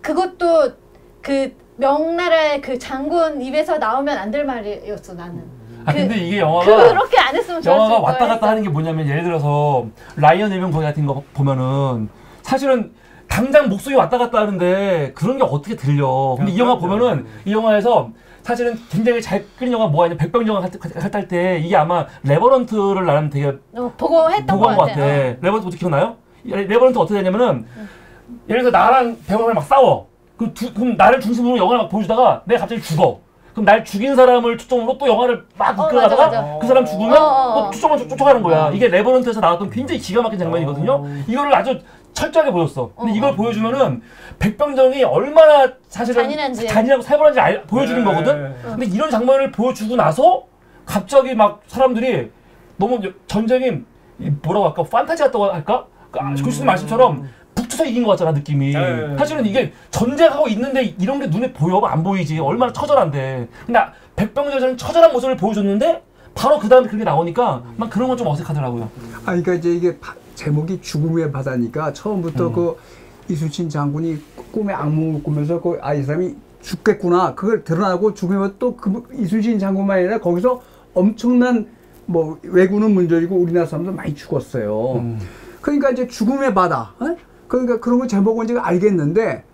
그것도 그 명나라의 그 장군 입에서 나오면 안 될 말이었어 나는. 근데 이게 영화가 그렇게 안 했으면 좋았을 영화가 거야. 왔다 갔다 하는 게 뭐냐면 예를 들어서 라이언 일병 거기 같은 거 보면은 사실은 당장 목소리 왔다 갔다 하는데 그런 게 어떻게 들려. 근데 이 영화 보면은 이 영화에서 사실은 굉장히 잘 끓인 영화 뭐가 있냐 백병정을 할 때 이게 아마 레버넌트를 나름 되게 보고했던 것 같아. 레버넌트 어떻게 기억나요? 레버넌트 어떻게 되냐면은 예를 들어 나랑 병원을 막 싸워. 그럼 나를 중심으로 영화를 막 보여주다가 내가 갑자기 죽어. 그럼 날 죽인 사람을 초점으로 또 영화를 막 이끌어가다가 그 사람 죽으면 또 초점을 쫓아가는 거야. 이게 레버넌트에서 나왔던 굉장히 기가 막힌 장면이거든요. 이거를 아주 철저하게 보였어. 근데 이걸 보여주면은 백병정이 얼마나 사실은 잔인하고 살벌한지 보여주는 거거든. 근데 이런 장면을 보여주고 나서 갑자기 막 사람들이 너무 전쟁이 뭐라고 할까? 판타지 같다고 할까? 교수님 말씀처럼 북투사 뭉쳐 이긴 것 같잖아 느낌이. 네. 사실은 이게 전쟁하고 있는데 이런 게 눈에 보여? 안 보이지. 얼마나 처절한데. 근데 백병전에서는 처절한 모습을 보여줬는데 바로 그 다음에 그게 나오니까 막 그런 건 좀 어색하더라고요. 그러니까 이제 이게 제목이 죽음의 바다니까 처음부터 그 이순신 장군이 꿈에 악몽을 꾸면서 이 사람이 죽겠구나. 그걸 드러나고 죽으면 또 그 이순신 장군만 아니라 거기서 엄청난 뭐 왜군은 문제이고 우리나라 사람도 많이 죽었어요. 그러니까 이제 죽음의 바다. 그러니까 그런 거 제목은 이제 알겠는데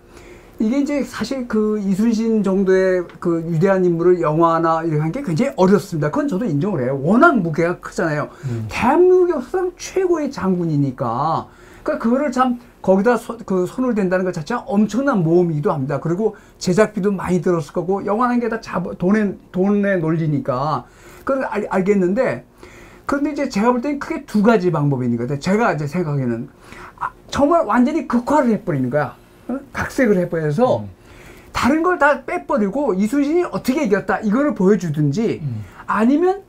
이게 이제 사실 그 이순신 정도의 그 위대한 인물을 영화나 이렇게 한 게 굉장히 어렵습니다. 그건 저도 인정을 해요. 워낙 무게가 크잖아요. 대한민국 역사상 최고의 장군이니까. 그러니까 그거를 참 거기다 그 손을 댄다는 것 자체가 엄청난 모험이기도 합니다. 그리고 제작비도 많이 들었을 거고 영화라는 게 다 돈의 논리니까 그걸 알겠는데 그런데 이제 제가 볼 때는 크게 두 가지 방법이 있는 거예요. 제가 이제 생각에는 정말 완전히 극화를 해버리는 거야. 각색을 해버려서 다른 걸 다 빼버리고 이순신이 어떻게 이겼다 이거를 보여주든지 아니면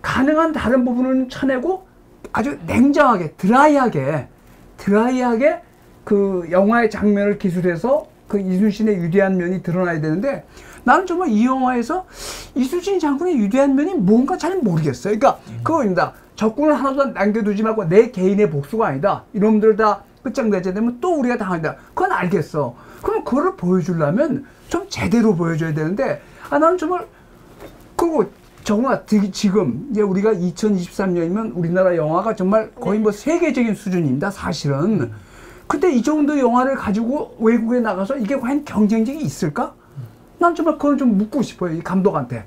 가능한 다른 부분은 쳐내고 아주 냉정하게 드라이하게 그 영화의 장면을 기술해서 그 이순신의 위대한 면이 드러나야 되는데 나는 정말 이 영화에서 이순신 장군의 위대한 면이 뭔가 잘 모르겠어요. 그러니까 그거입니다. 적군을 하나도 남겨두지 말고 내 개인의 복수가 아니다. 이놈들 다 끝장내야 되면 또 우리가 당한다. 그건 알겠어. 그럼 그거를 보여주려면 좀 제대로 보여줘야 되는데 나는 정말 그거 정말 지금 이제 우리가 2023년이면 우리나라 영화가 정말 거의 뭐 세계적인 수준입니다. 사실은. 근데 이 정도 영화를 가지고 외국에 나가서 이게 과연 경쟁력이 있을까? 난 정말 그걸 좀 묻고 싶어요. 이 감독한테.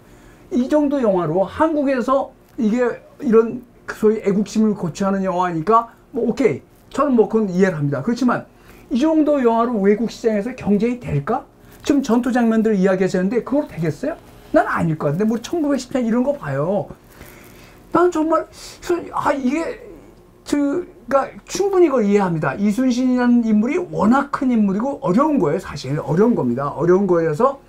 이 정도 영화로 한국에서 이게 이런 소위 애국심을 고취하는 영화니까 뭐 오케이. 저는 뭐 그건 이해를 합니다. 그렇지만 이 정도 영화로 외국 시장에서 경쟁이 될까? 지금 전투 장면들을 이야기하셨는데 그걸 되겠어요? 난 아닐 것 같은데 뭐 1910년 이런 거 봐요. 난 정말 이게 그러니까 충분히 그걸 이해합니다. 이순신이라는 인물이 워낙 큰 인물이고 어려운 거예요. 사실 어려운 겁니다. 어려운 거여서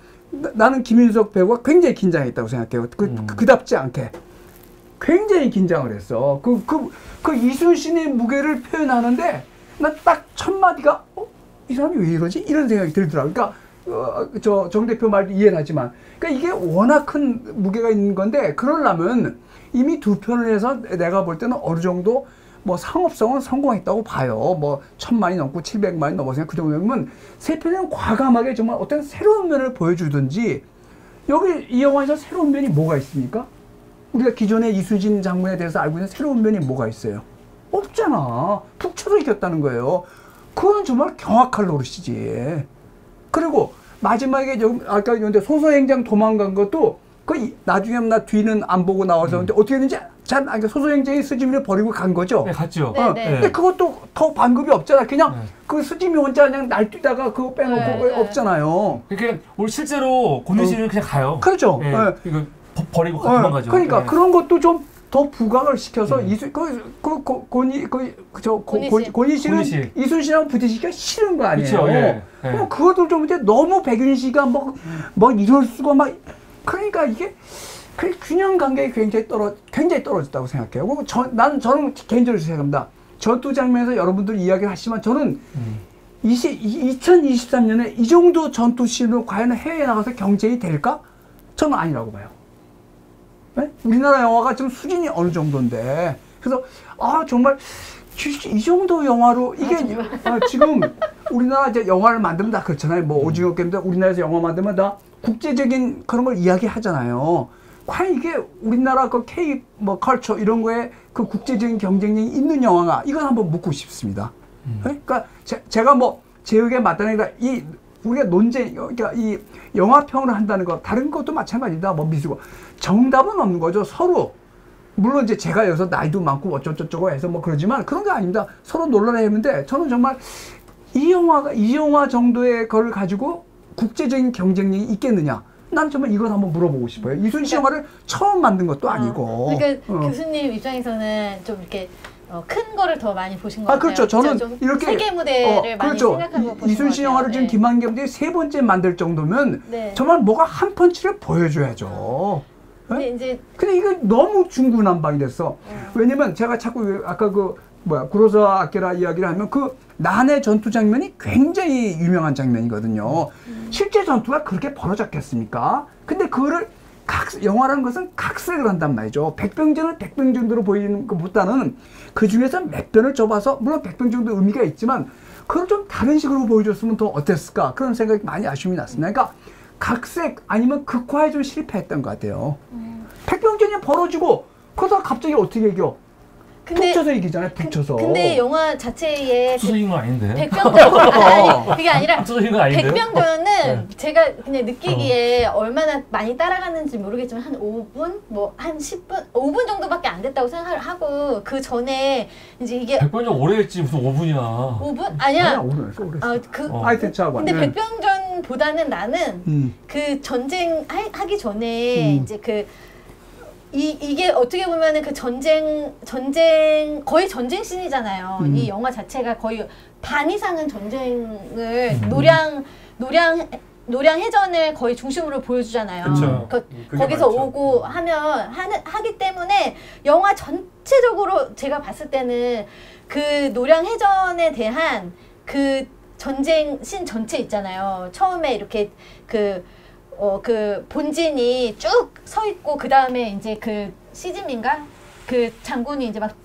나는 김윤석 배우가 굉장히 긴장했다고 생각해요. 그답지 않게 굉장히 긴장을 했어. 그 이순신의 무게를 표현하는데 난 딱 첫 마디가 이 사람이 왜 이러지? 이런 생각이 들더라고요. 그러니까 저 정 대표 말도 이해는 하지만 그러니까 이게 워낙 큰 무게가 있는 건데 그러려면 이미 두 편을 해서 내가 볼 때는 어느 정도 뭐 상업성은 성공했다고 봐요. 뭐 1000만이 넘고 700만이 넘어서 그 정도면 세 편은 과감하게 정말 어떤 새로운 면을 보여주든지 여기 이 영화에서 새로운 면이 뭐가 있습니까? 우리가 기존에 이순신 장군에 대해서 알고 있는 새로운 면이 뭐가 있어요? 없잖아. 푹 쳐서 이겼다는 거예요. 그건 정말 경악할 노릇이지. 그리고 마지막에 아까 근데 소서행장 도망간 것도 그 나중에 나 뒤는 안 보고 나와서 근데 어떻게 했는지 소서행장이 스지미를 버리고 간 거죠. 네, 갔죠. 근데 그것도 더 반급이 없잖아. 그냥 그 스지미 혼자 그냥 날뛰다가 그거 빼놓고 없잖아요. 그러니까 오늘 실제로 권유신은 그냥 가요. 그렇죠. 이거 버리고 도망가죠. 그러니까 그런 것도 좀 더 부각을 시켜서 권희실은 이순신하고 부딪히기가 싫은 거 아니에요. 그렇죠. 그것도 좀 이제 너무 백윤 씨가 뭐 이럴 수가 막 그러니까 이게 그 균형 감각이 굉장히 떨어졌다고 생각해요. 그리고 저는 개인적으로 생각합니다. 전투 장면에서 여러분들이 이야기를 하시지만 저는 2023년에 이 정도 전투 씬으로 과연 해외에 나가서 경쟁이 될까? 저는 아니라고 봐요. 네? 우리나라 영화가 지금 수준이 어느 정도인데 그래서 정말 이 정도 영화로 이게 지금 우리나라 이제 영화를 만들면 다 그렇잖아요. 뭐 오징어 게임도 우리나라에서 영화 만들면 다 국제적인 그런 걸 이야기하잖아요. 과연 이게 우리나라 그 K 뭐 컬처 이런 거에 그 국제적인 경쟁력이 있는 영화가 이건 한번 묻고 싶습니다. 네? 그러니까 제가 뭐 제 의견 맞다는 게 아니라 우리가 그러니까 이 영화 평을 한다는 거 다른 것도 마찬가지다. 뭐 미술고 정답은 없는 거죠. 서로 물론 이제 제가 여기서 나이도 많고 어쩌고저쩌고 해서 뭐 그러지만 그런 게 아닙니다. 서로 논란을 했는데 저는 정말 이 영화 정도의 거를 가지고 국제적인 경쟁력이 있겠느냐? 난 정말 이걸 한번 물어보고 싶어요. 이순신 영화를 처음 만든 것도 아니고. 그러니까 교수님 입장에서는 좀 이렇게 큰 거를 더 많이 보신 것 같아요. 그렇죠. 저는 이렇게 세계 무대를 많이 생각하고 보신 이순신 영화를 지금 김한겸 감독이 3번째 만들 정도면 정말 뭐가 한 펀치를 보여줘야죠. 근데 이제 근데 이거 너무 중구난방이 됐어. 왜냐면 제가 자꾸 아까 구로사와 아키라 이야기를 하면 그 난의 전투 장면이 굉장히 유명한 장면이거든요. 실제 전투가 그렇게 벌어졌겠습니까? 근데 그거를 영화라는 것은 각색을 한단 말이죠. 백병전을 백병전으로 보이는 것보다는 그 중에서 몇 편을 접어서 물론 백병전도 의미가 있지만 그걸 좀 다른 식으로 보여줬으면 더 어땠을까 그런 생각이 많이 아쉬움이 났습니다. 그러니까 각색 아니면 극화에 좀 실패했던 것 같아요. 백병전이 벌어지고 그러다가 갑자기 어떻게 이겨? 북쳐서 이기잖아요. 북쳐서. 근데 영화 자체에 합쳐진 건 아닌데. 백병전 아니 그게 아니라 합쳐진 건 아닌데. 백병전은 네. 제가 그냥 느끼기에 얼마나 많이 따라가는지 모르겠지만 한 5분 뭐 한 10분 5분 정도밖에 안 됐다고 생각을 하고 그 전에 이제 이게 백병전 오래 했지 무슨 5분이야. 5분 아니야. 오래. 하여튼 차관. 근데 백병전보다는 나는 그 전쟁 하기 전에 이제 그 이게 어떻게 보면은 그 전쟁 거의 전쟁 씬이잖아요. 이 영화 자체가 거의 반 이상은 전쟁을 노량 해전을 거의 중심으로 보여주잖아요. 거기서 많죠. 오고 하기 때문에 영화 전체적으로 제가 봤을 때는 그 노량 해전에 대한 그 전쟁 씬 전체 있잖아요. 처음에 이렇게 그 본진이 쭉 서 있고 그 다음에 이제 그 시즈민가 그 장군이 이제 막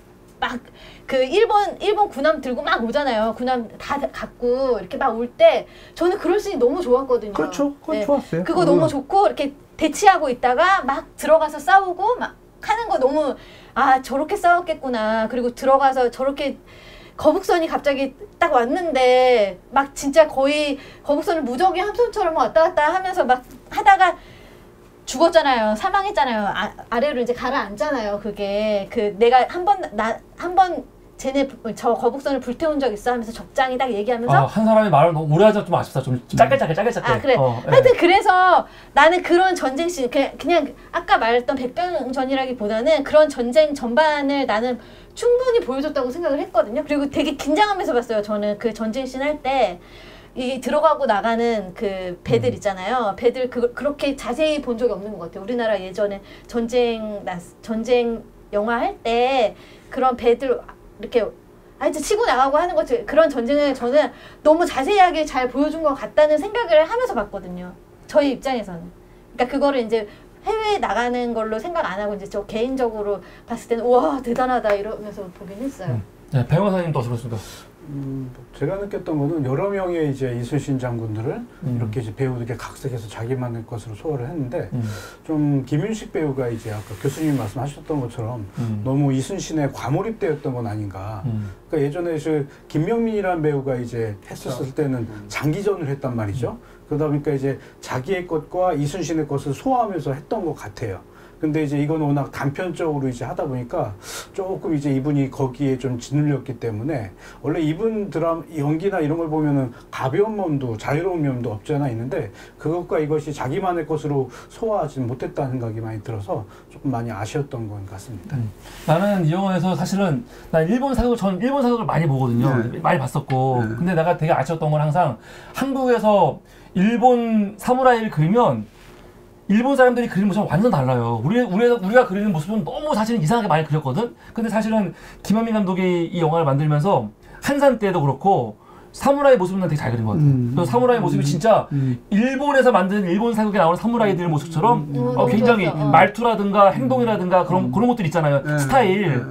그 일본 군함 들고 막 오잖아요. 군함 다 갖고 이렇게 막 올 때 저는 그런 씬이 너무 좋았거든요. 그렇죠. 그건 좋았어요. 그거 너무 좋고 이렇게 대치하고 있다가 막 들어가서 싸우고 막 하는 거 너무 저렇게 싸웠겠구나. 그리고 들어가서 저렇게 거북선이 갑자기 딱 왔는데 막 진짜 거의 거북선을 무적의 함선처럼 왔다 갔다 하면서 막 하다가 죽었잖아요. 사망했잖아요. 아래로 이제 가라앉잖아요. 그게 내가 한 번 쟤네 저 거북선을 불태운 적 있어 하면서 적장이 딱 얘기하면서 한 사람이 말을 너무 오래 하자 좀 아쉽다. 좀 짧게. 그래. 하여튼 그래서 나는 그런 전쟁 씬 그냥 아까 말했던 백병전이라기보다는 그런 전쟁 전반을 나는 충분히 보여줬다고 생각을 했거든요. 그리고 되게 긴장하면서 봤어요. 저는 그 전쟁 씬 할 때 이 들어가고 나가는 그 배들 있잖아요. 배들 그렇게 자세히 본 적이 없는 것 같아요. 우리나라 예전에 전쟁 영화 할 때 그런 배들 이렇게 하여튼 치고 나가고 하는 것 그런 전쟁을 저는 너무 자세하게 잘 보여준 것 같다는 생각을 하면서 봤거든요. 저희 입장에서는. 그러니까 그거를 이제 해외에 나가는 걸로 생각 안 하고 이제 저 개인적으로 봤을 때는 우와 대단하다 이러면서 보긴 했어요. 네, 배우사님 또 어떠셨습니까? 제가 느꼈던 거는 여러 명의 이제 이순신 장군들을 이렇게 이제 배우들이 각색해서 자기만의 것으로 소화를 했는데 좀 김윤식 배우가 이제 아까 교수님이 말씀하셨던 것처럼 너무 이순신에 과몰입되었던 건 아닌가. 그러니까 예전에 김명민이라는 배우가 이제 했었을 때는 장기전을 했단 말이죠. 그러다 보니까 이제 자기의 것과 이순신의 것을 소화하면서 했던 것 같아요. 근데 이제 이건 워낙 단편적으로 이제 하다 보니까 조금 이제 이분이 거기에 좀 짓눌렸기 때문에 원래 이분 드라마 연기나 이런 걸 보면은 가벼운 면도 자유로운 면도 없지 않아 있는데 그것과 이것이 자기만의 것으로 소화하지 못했다는 생각이 많이 들어서 조금 많이 아쉬웠던 것 같습니다. 나는 이 영화에서 사실은 난 일본 사극을 많이 보거든요. 많이 봤었고. 근데 내가 되게 아쉬웠던 건 항상 한국에서 일본 사무라이를 그리면 일본 사람들이 그리는 모습은 완전 달라요. 우리가 그리는 모습은 너무 사실은 이상하게 많이 그렸거든? 근데 사실은 김현민 감독이 이 영화를 만들면서 한산 때도 그렇고 사무라이 모습은 되게 잘 그린 것 같아요. 그래서 사무라이 모습이 진짜 일본에서 만든 일본 사극에 나오는 사무라이들 모습처럼 굉장히 말투라든가 행동이라든가 그런 것들 있잖아요. 스타일.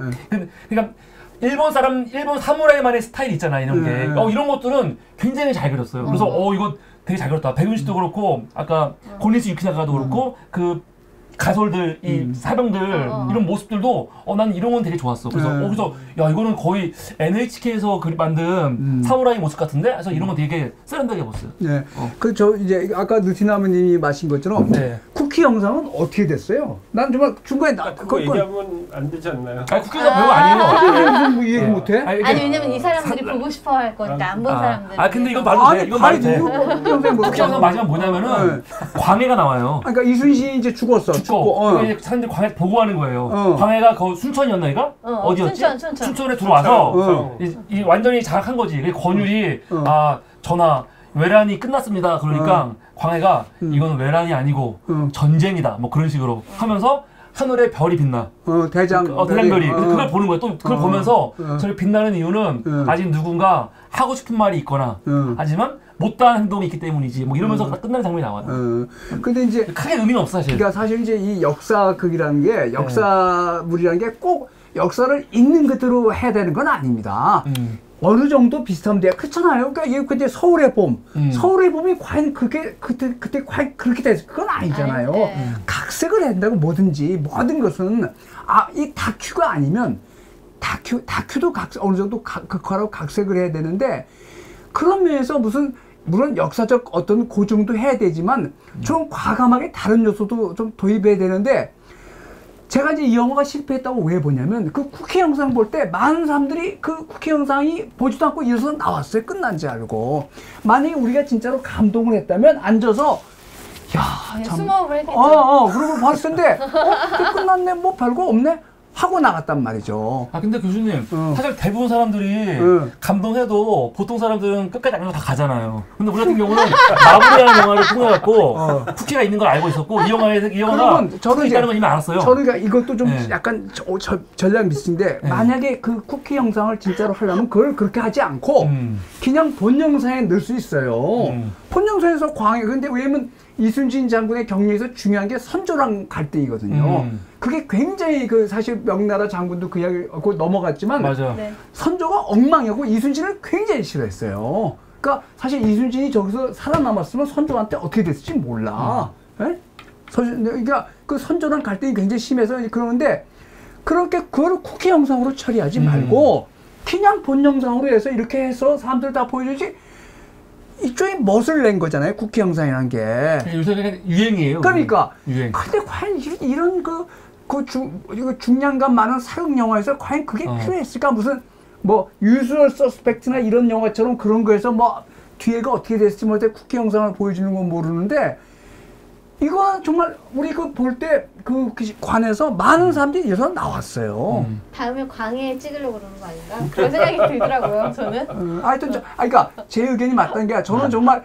그러니까 일본 사무라이만의 스타일 있잖아요. 이런 게. 이런 것들은 굉장히 잘 그렸어요. 그래서 이거 되게 잘 그렸다. 백윤식도 그렇고 아까 고니스 유키나가도 그렇고 그 가솔들, 이 사병들 이런 모습들도 난 이런 건 되게 좋았어. 그래서 야 이거는 거의 NHK에서 만든 사무라이 모습 같은데? 그래서 이런 건 되게 세련되게 봤어요. 네. 저 이제 아까 느티나무님이 마신 것처럼 쿠키 영상은 어떻게 됐어요? 난 정말 중간에 그거 얘기하면 안 되지 않나요? 쿠키 영상 별거 아니에요. 무슨 뭐 얘기 못해? 아니 왜냐면 이 사람들이 보고 싶어 할 거니까 안 본 사람들. 근데 이건 말도 돼. 이건 말도 돼. 쿠키 영상 마지막 뭐냐면은 광해가 나와요. 그러니까 이순신이 이제 죽었어. 이제 사람들이 광해 보고하는 거예요. 광해가 순천이었나 이가? 어디였지? 순천에 들어와서 이 완전히 장악한 거지. 권율이 전하 외란이 끝났습니다. 그러니까 광해가 이거는 외란이 아니고 전쟁이다. 뭐 그런 식으로 하면서 하늘에 별이 빛나. 대장별이. 그걸 보는 거예요. 또 그걸 보면서 저를 빛나는 이유는 아직 누군가 하고 싶은 말이 있거나 하지만 못다한 행동이 있기 때문이지. 뭐 이러면서 끝나는 장면이 나와요. 근데 이제 크게 의미는 없어 사실. 그러니까 사실 이제 이 역사극이라는 게 역사물이라는 게 꼭 역사를 있는 그대로 해야 되는 건 아닙니다. 어느 정도 비슷하면 돼요. 그렇잖아요. 그러니까 이게 그때 서울의 봄, 서울의 봄이 과연 그때 과연 그렇게 됐을 그건 아니잖아요. 각색을 한다고 뭐든지 모든 것은 이 다큐가 아니면 다큐도 어느 정도 극화로 각색을 해야 되는데 그런 면에서 물론 역사적 어떤 고증도 해야 되지만 좀 과감하게 다른 요소도 좀 도입해야 되는데 제가 이제 이 영화가 실패했다고 왜 보냐면 그 국회 영상 볼 때 많은 사람들이 그 국회 영상이 보지도 않고 일어서 나왔어요. 끝난지 알고. 만약에 우리가 진짜로 감동을 했다면 앉아서 야, 참. 숨어을 했겠죠. 그리고 봤을 텐데 끝났네 뭐 별거 없네 하고 나갔단 말이죠. 근데 교수님 사실 대부분 사람들이 감동해도 보통 사람들은 끝까지 안 가고 다 가잖아요. 근데 우리 같은 경우는 마블이라는 영화를 통해 갖고 쿠키가 있는 걸 알고 있었고 이 영화가 저는 있다는 건 이미 알았어요. 저는 그러니까 이것도 좀 약간 전략 미스인데 만약에 그 쿠키 영상을 진짜로 하려면 그걸 그렇게 하지 않고 그냥 본 영상에 넣을 수 있어요. 본 영상에서 근데 왜냐면 이순신 장군의 경리에서 중요한 게 선조랑 갈등이거든요. 그게 굉장히 사실 명나라 장군도 그 이야기 곧 넘어갔지만 맞아. 선조가 엉망이고 이순신을 굉장히 싫어했어요. 그러니까 사실 이순신이 저기서 살아남았으면 선조한테 어떻게 됐을지 몰라. 그러니까 그 선조랑 갈등이 굉장히 심해서 그러는데 그렇게 그걸 쿠키 영상으로 처리하지 말고 그냥 본 영상으로 해서 이렇게 해서 사람들 다 보여주지. 이쪽에 멋을 낸 거잖아요. 쿠키 영상이라는 게. 요새 유행이에요. 그러니까. 유행. 근데 과연 이런 중량감 많은 사극 영화에서 과연 그게 필요했을까? 무슨 뭐 유수얼 서스펙트나 이런 영화처럼 그런 거에서 뭐 뒤에가 어떻게 됐을지 모르는데 쿠키 영상을 보여주는 건 모르는데 이거는 정말 우리 볼 때 그 관에서 많은 사람들이 일어서 나왔어요. 다음에 광해 찍으려고 그러는 거 아닌가? 그런 생각이 들더라고요, 저는. 하여튼, 그러니까 제 의견이 맞다는 게 저는 정말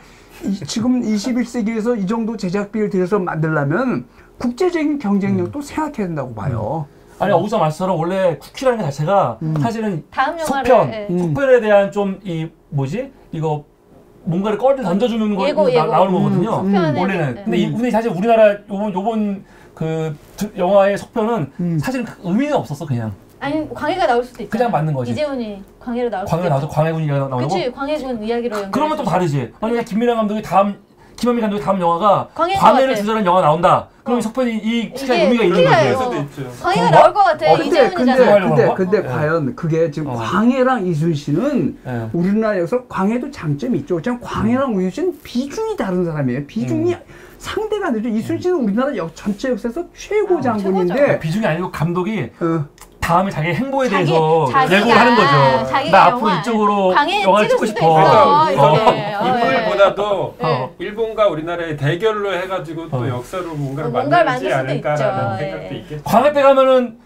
지금 21세기에서 이 정도 제작비를 들여서 만들려면 국제적인 경쟁력도 생각해야 된다고 봐요. 아니, 어우서 말씀처럼 원래 쿠키라는 게 자체가 사실은 다음 영화를, 속편에 대한 좀 이거 뭔가를 던져주는 거 나오는 거거든요. 원래는. 근데 사실 우리나라 요번 그 영화의 속편은 사실은 의미는 없었어 그냥. 아니 광해가 나올 수도 있잖아. 그냥 맞는 거지. 이재훈이 광해로 나올 수도 있고. 나와서 광해군 이야기가 나오고. 그치, 광해군 이야기로 연결. 그러면 또 다르지. 만약에 김민하 감독이 김한민 감독이 다음 영화가 광해인 광해를 주제로 영화 나온다. 그럼 이 속편이 이 쿠키의 의미가 있는 거지. 광해가 나올 것 같아. 이재훈이잖아. 근데 과연 그게 지금 광해랑 이순신은 우리나라에서 광해도 장점이 있죠. 그냥 광해랑 이순신은 비중이 다른 사람이에요. 비중이 상대가 안 되죠. 이순신은 우리나라 전체 역사에서 최고 장군인데 비중이 아니고 감독이 다음에 자기 행보에 대해서 예고를 하는 거죠. 나 앞으로 이쪽으로 영화를 찍고 싶어. 인물보다도 일본과 우리나라의 대결로 해가지고 또 역사로 뭔가를 만들지 않을까라는 생각도 있겠죠. 광해 때 가면은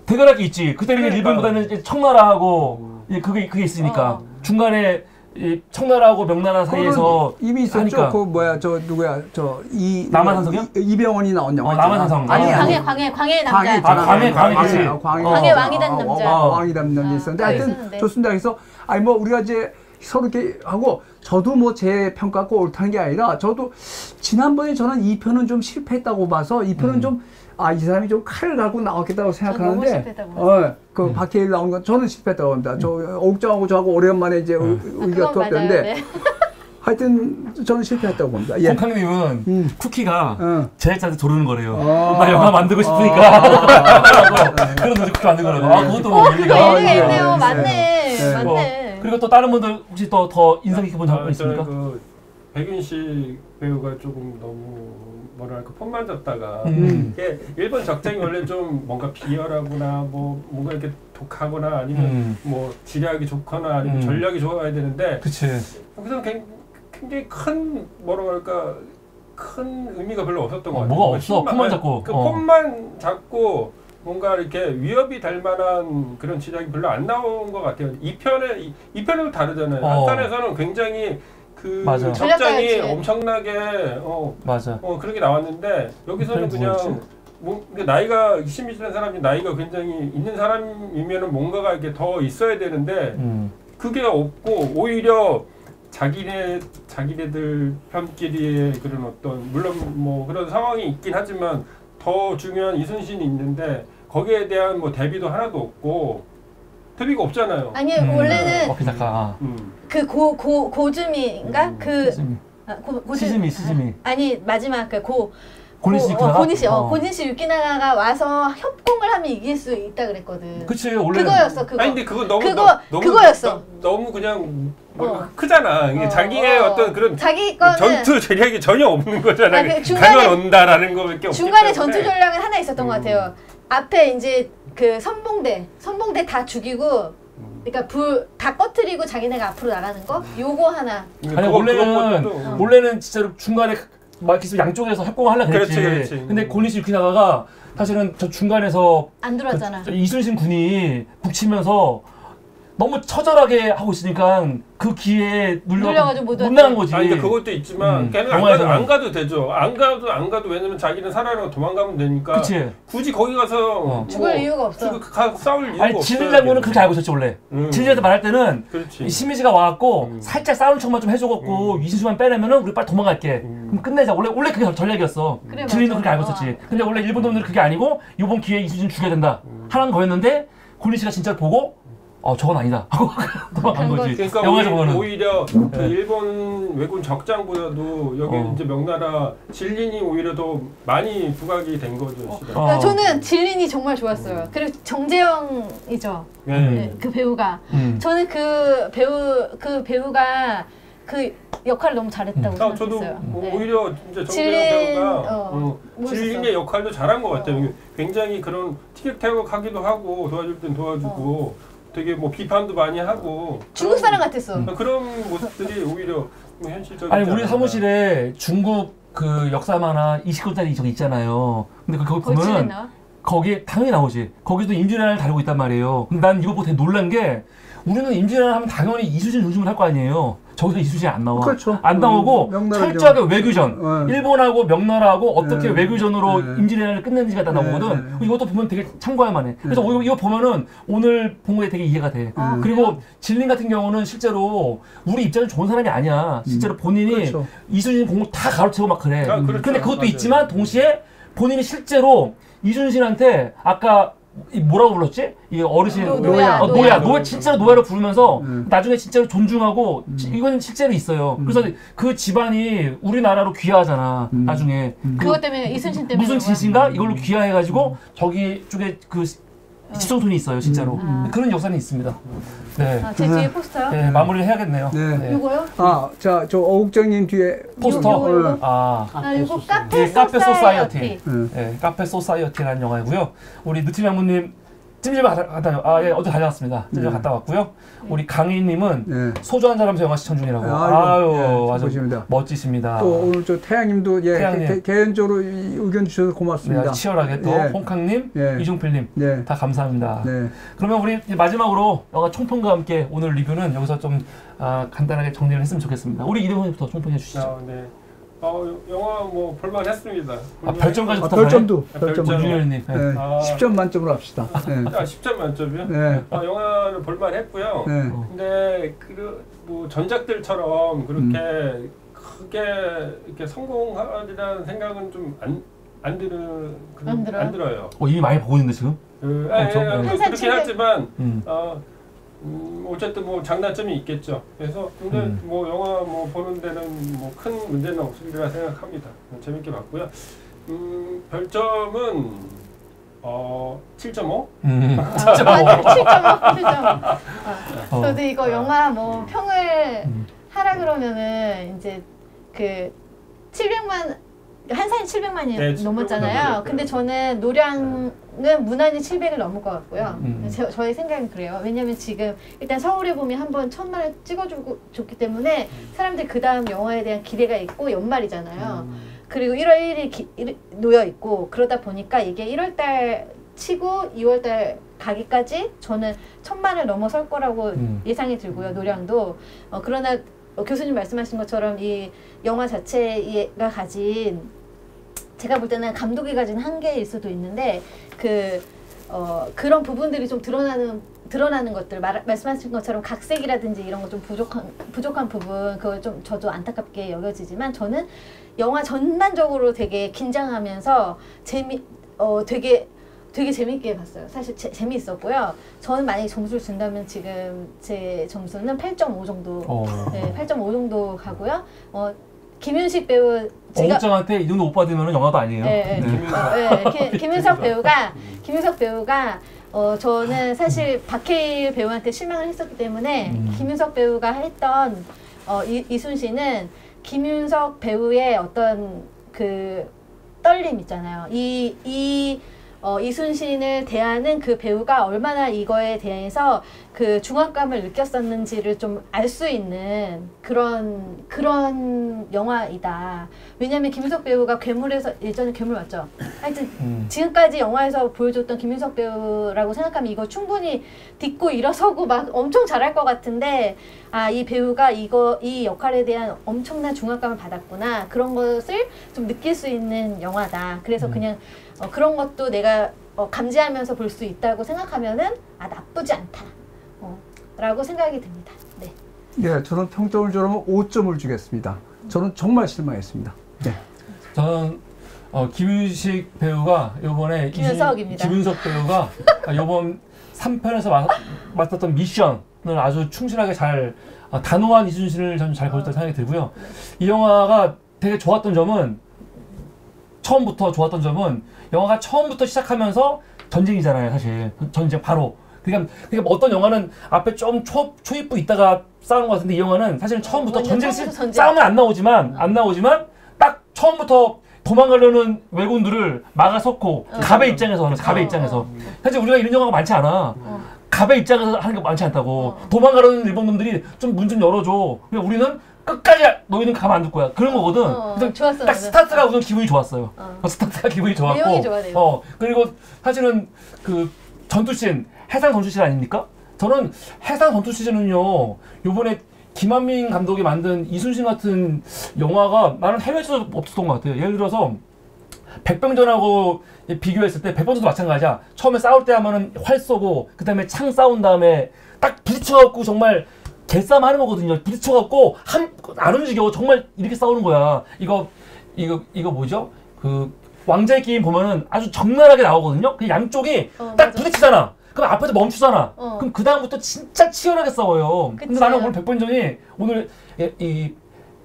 대결할 게 있지. 그때는 일본보다는 청나라하고 그게 있으니까 중간에 이 청나라하고 명나라 사이에서 이미 있었죠. 남한산성이요? 이병헌이 나온 영화. 남한산성. 광해 남자. 광해 왕이 된 남자. 왕이 된 남자 있었는데 하여튼 좋습니다. 그래서 뭐 우리가 이제 서로 이렇게 하고 저도 뭐 제 평가 꼭 옳다는 게 아니라 저도 지난번에 저는 2편은 좀 실패했다고 봐서 2편은 좀 이 사람이 좀 칼을 갖고 나왔겠다고 생각하는데 그 박해일 나온 건 저는 실패했다고 합니다. 저 옥정하고 저하고 오랜만에 이제 의견가 투합했는데 하여튼 저는 실패했다고 봅니다. 홍캉님은 쿠키가 제작자한테 조르는 거래요. 나 영화 만들고 싶으니까 그래서 쿠키 만든 거라고. 그것도 뭐 일리가 있네요. 맞네. 그리고 또 다른 분들 혹시 더 인상 깊은 분 있습니까? 백윤식 배우가 조금 너무 뭐랄까 폰만 잡다가 이게 일본 적장이 원래 좀 뭔가 비열하거나 뭐 뭔가 이렇게 독하거나 아니면 뭐 지략이 좋거나 아니면 전략이 좋아야 되는데 그치. 여기서는 굉장히 큰 뭐랄까 큰 의미가 별로 없었던 것 같아요. 뭐가 없어. 폰만 잡고. 폰만 잡고 뭔가 이렇게 위협이 될 만한 그런 지략이 별로 안 나온 것 같아요. 2편은 다르잖아요. 한 편에서는 굉장히 맞아. 적장이 엄청나게 맞아. 그렇게 나왔는데 여기서는 그냥 뭐 나이가 심의주는 사람이 나이가 굉장히 있는 사람이면은 뭔가가 이렇게 더 있어야 되는데 그게 없고 오히려 자기네들 편끼리의 그런 어떤 물론 뭐 그런 상황이 있긴 하지만 더 중요한 이순신이 있는데 거기에 대한 뭐 대비도 하나도 없고 대비가 없잖아요. 아니 원래는 그 고즈미인가 시즈미 아니 마지막 고니시 고니시 유키나가가 와서 협공을 하면 이길 수 있다 그랬거든. 그치 원래 그거였어 그거. 아니 근데 그거 그거였어. 너무 그냥 크잖아. 이게 자기의 어떤 그런 자기 거는 전투 전략이 전혀 없는 거잖아. 중간에 가면 온다라는 거밖에 없기 중간에 때문에. 전투 전략은 하나 있었던 것 같아요. 앞에 이제 그 선봉대 다 죽이고. 그러니까 다 꺼트리고 자기네가 앞으로 나가는 거? 요거 하나. 아니 원래는 진짜로 중간에 막 계속 양쪽에서 협공을 하려고 그랬지. 그렇지. 근데 고니시 유키나가가 사실은 저 중간에서 안 들어왔잖아. 이순신 군이 북치면서 너무 처절하게 하고 있으니까 그 기회에 눌려가지고 못 나간 거지. 아니 근데 그것도 있지만 걔는 안 가도 되죠. 안 가도 왜냐면 자기는 살아나고 도망가면 되니까. 그치. 굳이 거기 가서 죽을 이유가 없어. 싸울 이유가 없어. 진리 장군은 그렇게 알고 있었지 원래. 진리한테 말할 때는 심의지가 와갖고 살짝 싸우는 척만 좀 해줘갖고 이순신만 빼내면은 우리 빨리 도망갈게. 그럼 끝내자. 원래 그게 전략이었어. 그래, 진리도 그렇게 알고 있었지. 근데 원래 일본 놈들은 그게 아니고 이번 기회에 이순신 죽여야 된다 하는 거였는데 고니시가 진짜 보고 저건 아니다 하고 도망간 거지. 그러니까 영화에서 보는 오히려 그 일본 왜군 적장보다도 여기 이제 명나라 진린이 오히려 더 많이 부각이 된 거죠. 저는 진린이 정말 좋았어요. 그리고 정재영이죠. 네, 그 배우가. 저는 그 배우가 그 역할을 너무 잘했다고 생각했어요. 저도 오히려 진짜 정재영 배우가 진린의 역할도 잘한 것 같아요. 굉장히 그런 티격태격하기도 하고 도와줄 땐 도와주고. 되게 뭐 비판도 많이 하고 중국 사람 같았어. 그런 모습들이 오히려 현실적이지. 아니 우리 사무실에 중국 그 역사 만화 29짜리 저기 있잖아요. 근데 거기 보면은 거기에 당연히 나오지. 거기도 임진왜란을 다루고 있단 말이에요. 근데 난 이거 보고 되게 놀란 게 우리는 임진왜란 하면 당연히 이순신 중심을 할 거 아니에요. 저기서 이순신이 안 나와. 그렇죠. 안 나오고 철저하게 외교전. 일본하고 명나라하고 어떻게 외교전으로 임진왜란을 끝냈는지가 다 나오거든. 이것도 보면 되게 참고할 만해. 그래서 이거 보면은 오늘 본 거에 되게 이해가 돼. 그리고 진린 같은 경우는 실제로 우리 입장은 좋은 사람이 아니야. 실제로 본인이 이순신 공부 다 가로채고 막 그래. 근데 그것도 있지만 동시에 본인이 실제로 이순신한테 아까 뭐라고 불렀지? 이 어르신 노야 진짜로 노야로 부르면서 나중에 진짜로 존중하고 이건 실제로 있어요. 그래서 그 집안이 우리나라로 귀화하잖아. 나중에 그것 때문에 이순신 때문에 무슨 진신가 이걸로 귀화해가지고 저기 쪽에 그 지성촌이 있어요, 진짜로. 그런 역사는 있습니다. 네. 제 뒤에 포스터요? 네, 마무리를 해야겠네요. 네. 이거요? 자, 저 어국장님 뒤에 포스터. 이거 카페 소사이어티. 네, 카페 소사이어티라는 영화이고요. 우리 느티 장군님 찜질방 어제 다녀왔습니다. 찜질방 갔다 왔고요. 우리 강희님은 소주 한 잔하면서 영화 시청 중이라고. 아주 멋지십니다. 또 오늘 저 태양님도 개인적으로 의견 주셔서 고맙습니다. 네, 치열하게 또 홍캉님, 이종필님 다 감사합니다. 그러면 우리 마지막으로 영화 총평과 함께 오늘 리뷰는 여기서 좀 간단하게 정리를 했으면 좋겠습니다. 우리 이대훈님부터 총평해 주시죠. 네. 영화 뭐 볼만했습니다. 별점까지 별점도. 윤준열님. 10점 만점으로 합시다. 10점 만점이요? 네. 영화를 볼만했고요. 근데 뭐 전작들처럼 그렇게 크게 이렇게 성공하리라는 생각은 좀 안 들어요. 이미 많이 보고 있는데 지금? 그렇긴 하지만 어쨌든 뭐 장단점이 있겠죠. 그래서 근데 뭐 영화 뭐 보는 데는 뭐 큰 문제는 없으리라 생각합니다. 재밌게 봤고요. 별점은 7.5? 7.5. 저도 이거 영화 뭐 평을 하라 그러면은 이제 그 700만 한산이 700만이 넘었잖아요. 근데 저는 노량은 무난히 700을 넘을 것 같고요. 저의 생각은 그래요. 왜냐면 지금 일단 서울에 보면 한번 1000만을 찍어줬기 때문에 사람들 그 다음 영화에 대한 기대가 있고 연말이잖아요. 그리고 1월 1일 놓여 있고 그러다 보니까 이게 1월달 치고 2월달 가기까지 저는 1000만을 넘어설 거라고 예상이 들고요. 노량도. 그러나 교수님 말씀하신 것처럼 이 영화 자체가 가진 제가 볼 때는 감독이 가진 한계일 수도 있는데 그런 부분들이 좀 드러나는 것들 말씀하신 것처럼 각색이라든지 이런 거 좀 부족한 부분 그걸 좀 저도 안타깝게 여겨지지만 저는 영화 전반적으로 되게 긴장하면서 되게 재밌게 봤어요. 사실 재미있었고요. 저는 만약에 점수를 준다면 지금 제 점수는 8.5 정도. 네, 8.5 정도 가고요. 김윤식 배우 어묵장한테 이 정도 못 받으면 영화도 아니에요. 네. 김윤석 배우가 저는 사실 박해일 배우한테 실망을 했었기 때문에 김윤석 배우가 했던 이순신은 김윤석 배우의 어떤 그 떨림 있잖아요. 이순신을 대하는 그 배우가 얼마나 이거에 대해서 그 중압감을 느꼈었는지를 좀 알 수 있는 그런 영화이다. 왜냐하면 김윤석 배우가 괴물에서 예전에 괴물 맞죠? 하여튼 지금까지 영화에서 보여줬던 김윤석 배우라고 생각하면 이거 충분히 딛고 일어서고 막 엄청 잘할 것 같은데 이 배우가 이 역할에 대한 엄청난 중압감을 받았구나. 그런 것을 좀 느낄 수 있는 영화다. 그래서 그냥 그런 것도 내가 감지하면서 볼 수 있다고 생각하면은 나쁘지 않다. 라고 생각이 듭니다. 네. 네, 저는 평점을 주라면 5점을 주겠습니다. 저는 정말 실망했습니다. 네. 저는 김윤식 배우가 요번에 김윤석입니다. 김윤석 배우가 요번 3편에서 맡았던 미션을 아주 충실하게 잘 단호한 이순신을 저는 잘 보였다고 생각이 들고요. 이 영화가 되게 좋았던 점은 영화가 처음부터 시작하면서 전쟁이잖아요, 사실. 전쟁 바로. 그러니까 어떤 영화는 앞에 좀 초입부 있다가 싸우는 것 같은데 이 영화는 사실은 처음부터 싸움은 안 나오지만 딱 처음부터 도망가려는 왜군들을 막아섰고 갑의 입장에서 사실 우리가 이런 영화가 많지 않아. 갑의 입장에서 하는 게 많지 않다고. 도망가려는 일본놈들이 좀 문 좀 열어줘. 근데 우리는 끝까지 너희는 가만 안 둘 거야. 그런 거거든. 좋았어. 딱 스타트가 우선 기분이 좋았어요. 스타트가 기분이 좋았고. 내용이 좋아. 그리고 사실은 그 전투씬 해상 전투씬 아닙니까? 저는 해상 전투씬은요. 요번에 김한민 감독이 만든 이순신 같은 영화가 나는 해외에서 없었던 것 같아요. 예를 들어서 백병전하고 비교했을 때 백병전도 마찬가지야. 처음에 싸울 때 하면은 활 쏘고 그 다음에 창 싸운 다음에 딱 부딪혀갖고 정말 개싸움 하는 거거든요. 부딪혀갖고 안 움직여. 정말 이렇게 싸우는 거야. 이거 뭐죠? 그 왕자의 게임 보면은 아주 적나라하게 나오거든요. 그 양쪽이 딱 맞아. 부딪히잖아. 그럼 앞에서 멈추잖아. 그럼 그 다음부터 진짜 치열하게 싸워요. 그치. 근데 나는 오늘 백번전이 오늘 이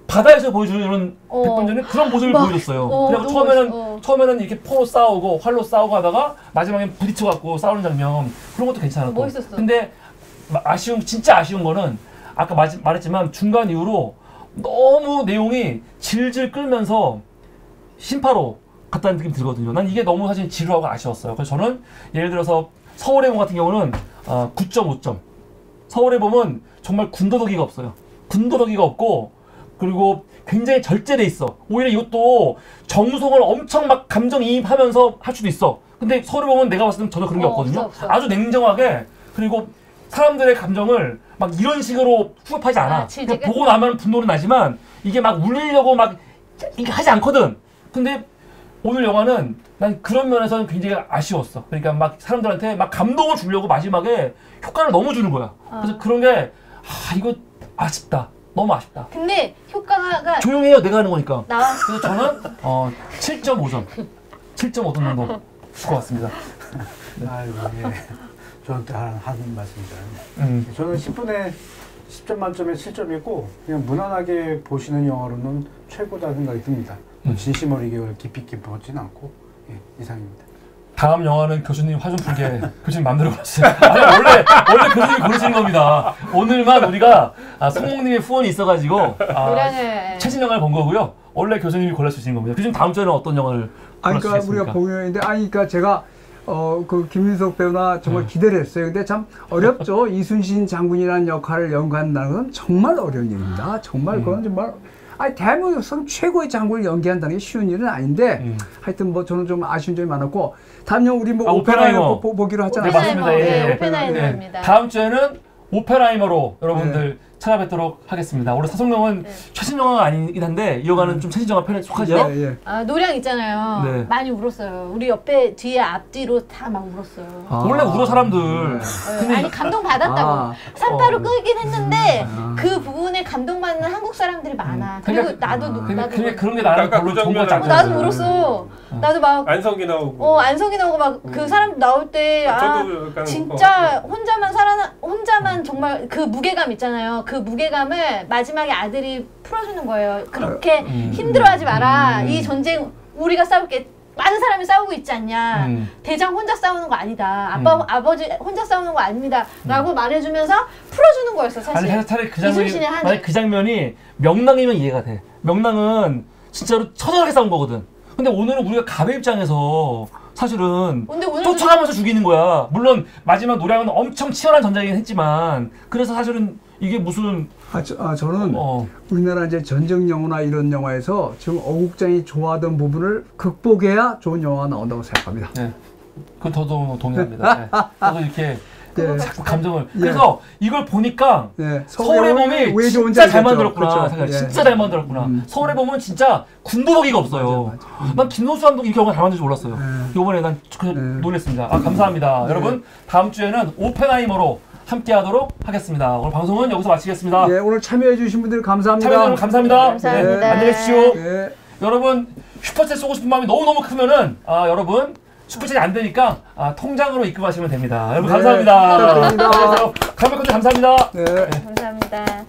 바다에서 보여주는 백번전이 그런 모습을 보여줬어요. 그리고 처음에는 이렇게 포로 싸우고 활로 싸우고 하다가 마지막에 부딪혀갖고 싸우는 장면 그런 것도 괜찮았고. 멋있었어. 근데 진짜 아쉬운 거는 아까 말했지만 중간 이후로 너무 내용이 질질 끌면서 심파로 갔다는 느낌이 들거든요. 난 이게 너무 사실 지루하고 아쉬웠어요. 그래서 저는 예를 들어서 서울의 봄 같은 경우는 9.5점. 서울의 봄은 정말 군더더기가 없어요. 군더더기가 없고 그리고 굉장히 절제돼 있어. 오히려 이것도 정우성을 엄청 막 감정이입하면서 할 수도 있어. 근데 서울의 봄은 내가 봤을 때 전혀 그런 게 없거든요. 없어. 아주 냉정하게 그리고 사람들의 감정을 막 이런 식으로 후업하지 않아. 그냥 보고 나면 분노는 나지만 이게 막 울리려고 막 이게 하지 않거든. 근데 오늘 영화는 난 그런 면에서는 굉장히 아쉬웠어. 그러니까 막 사람들한테 막 감동을 주려고 마지막에 효과를 너무 주는 거야. 그래서 그런 게 이거 아쉽다. 너무 아쉽다. 근데 효과가 조용해요. 내가 하는 거니까. 나왔어. 그래서 저는 7.5점. 7.5점 정도 줄 것 같습니다. 아이고, 예. 저한테 하는 말씀이잖아요. 저는 10점 만점에 7점이고 그냥 무난하게 보시는 영화로는 최고다 생각이 듭니다. 진심 어리게 깊이 있게 보지는 않고 이상입니다. 다음 영화는 교수님 화 좀 풀게 교수님 맘대로 고르세요. 아니 원래 교수님이 고르시는 겁니다. 오늘만 우리가 성목님의 후원이 있어가지고 최신 영화를 본 거고요. 원래 교수님이 골라주시는 겁니다. 교수님 다음 주에는 어떤 영화를 그러니까 골라주시겠습니까? 우리가 공연인데 그러니까 제가 그 김윤석 배우나 정말 기대를 했어요. 근데 참 어렵죠. 이순신 장군이라는 역할을 연기한다는 건 정말 어려운 일입니다. 정말 그건 정말 대한민국에서 최고의 장군을 연기한다는 게 쉬운 일은 아닌데 하여튼 뭐 저는 좀 아쉬운 점이 많았고 다음 영 우리 뭐 오펜하이머 보기로 하잖아요. 네, 맞습니다. 오펜하이머입니다. 다음 주에는 오펜하이머로 여러분들 찾아뵙도록 하겠습니다. 원래 사성령은 네. 최신 영화가 아니긴 한데 이어가는 좀 최신 영화 편에 속하죠? 예, 예. 아, 노량 있잖아요. 네. 많이 울었어요. 우리 옆에 뒤에 앞뒤로 다 막 울었어요. 원래 울어 사람들. 근데 아니 감동 받았다고. 아. 3파로 끄긴 했는데 아. 그 부분에 감동받는 한국 사람들이 많아. 그리고 그러니까- 나도 그냥 나도 그런 게 나는 아까 별로 그 좋은 것 장면은 같지 나도 않아요. 울었어. 나도 막 안성기 나오고. 안성기 나오고 막 그 사람 나올 때 저도 약간 진짜 혼자만 정말 그 무게감 있잖아요. 그 무게감을 마지막에 아들이 풀어주는 거예요. 그렇게 힘들어하지 마라. 이 전쟁 우리가 싸울게. 많은 사람이 싸우고 있지 않냐. 대장 혼자 싸우는 거 아니다. 아버지 혼자 싸우는 거 아닙니다. 라고 말해주면서 풀어주는 거였어, 사실. 아니 차라리 그 장면이 이순신의 한이. 만약 그 장면이 명랑이면 이해가 돼. 명랑은 진짜로 처절하게 싸운 거거든. 근데 오늘은 우리가 가베 입장에서 사실은 근데 오늘은 쫓아가면서 죽이는 거야. 물론 마지막 노량은 엄청 치열한 전장이긴 했지만 그래서 사실은 이게 무슨 저는 우리나라 이제 전쟁 영화나 이런 영화에서 지금 어국장이 좋아하던 부분을 극복해야 좋은 영화가 나온다고 생각합니다. 네. 그건 저도 동의합니다. 네. 저도 이렇게 예. 자꾸 감정을 그래서 이걸 보니까 예. 서울의 봄이 왜 좋은지 진짜 잘 알겠죠. 만들었구나. 그렇죠. 생각해. 예. 진짜 잘 만들었구나. 서울의 봄은 진짜 군더더기가 없어요. 난 김노수 감독이 이렇게 영화 잘 만들 줄 몰랐어요. 이번에 난 놀랬습니다. 감사합니다. 여러분 다음 주에는 오펜하이머로 함께하도록 하겠습니다. 오늘 방송은 여기서 마치겠습니다. 예, 오늘 참여해주신 분들 감사합니다. 참여해 주셔서 감사합니다. 감사합니다. 네, 안녕히 계십시오. 예. 여러분 슈퍼챗 쏘고 싶은 마음이 너무너무 크면은 여러분 슈퍼챗이 안 되니까 통장으로 입금하시면 됩니다. 여러분 감사합니다. 부탁드립니다. 감사합니다. 감사합니다. 네. 감사합니다.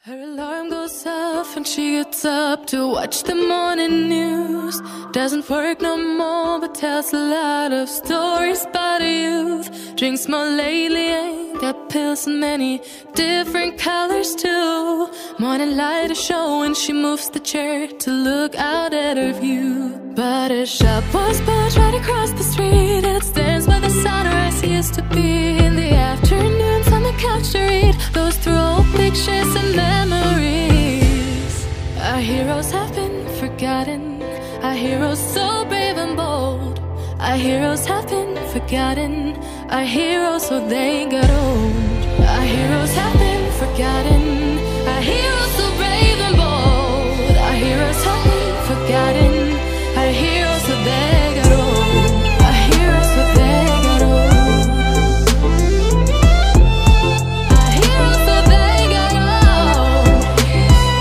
Her alarm goes off and she gets up to watch the morning news. Doesn't work no more but tells a lot of stories about her youth. Drinks more lately, ain't got pills in many different colors too. Morning light is showing, she moves the chair to look out at her view. But her shop was built right across the street. It stands where the sunrise used to be. In the afternoons on the couch to read, goes through old pictures and memories. Our heroes have been forgotten. Our heroes so brave and bold. Our heroes have been forgotten. Our heroes so they got old. Our heroes have been forgotten. Our heroes so brave and bold. Our heroes have been forgotten. Our heroes so they got old. Our heroes so they got old. Our heroes so they got old.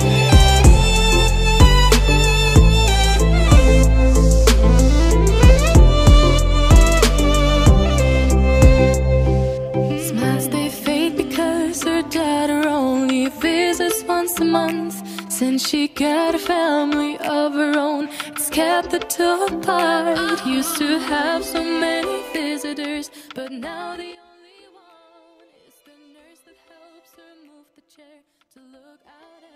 Smiles they fade because her daughter only visits once a month. Since she got a family of her own, it's kept the two apart. Used to have so many visitors, but now the only one is the nurse that helps her move the chair to look out at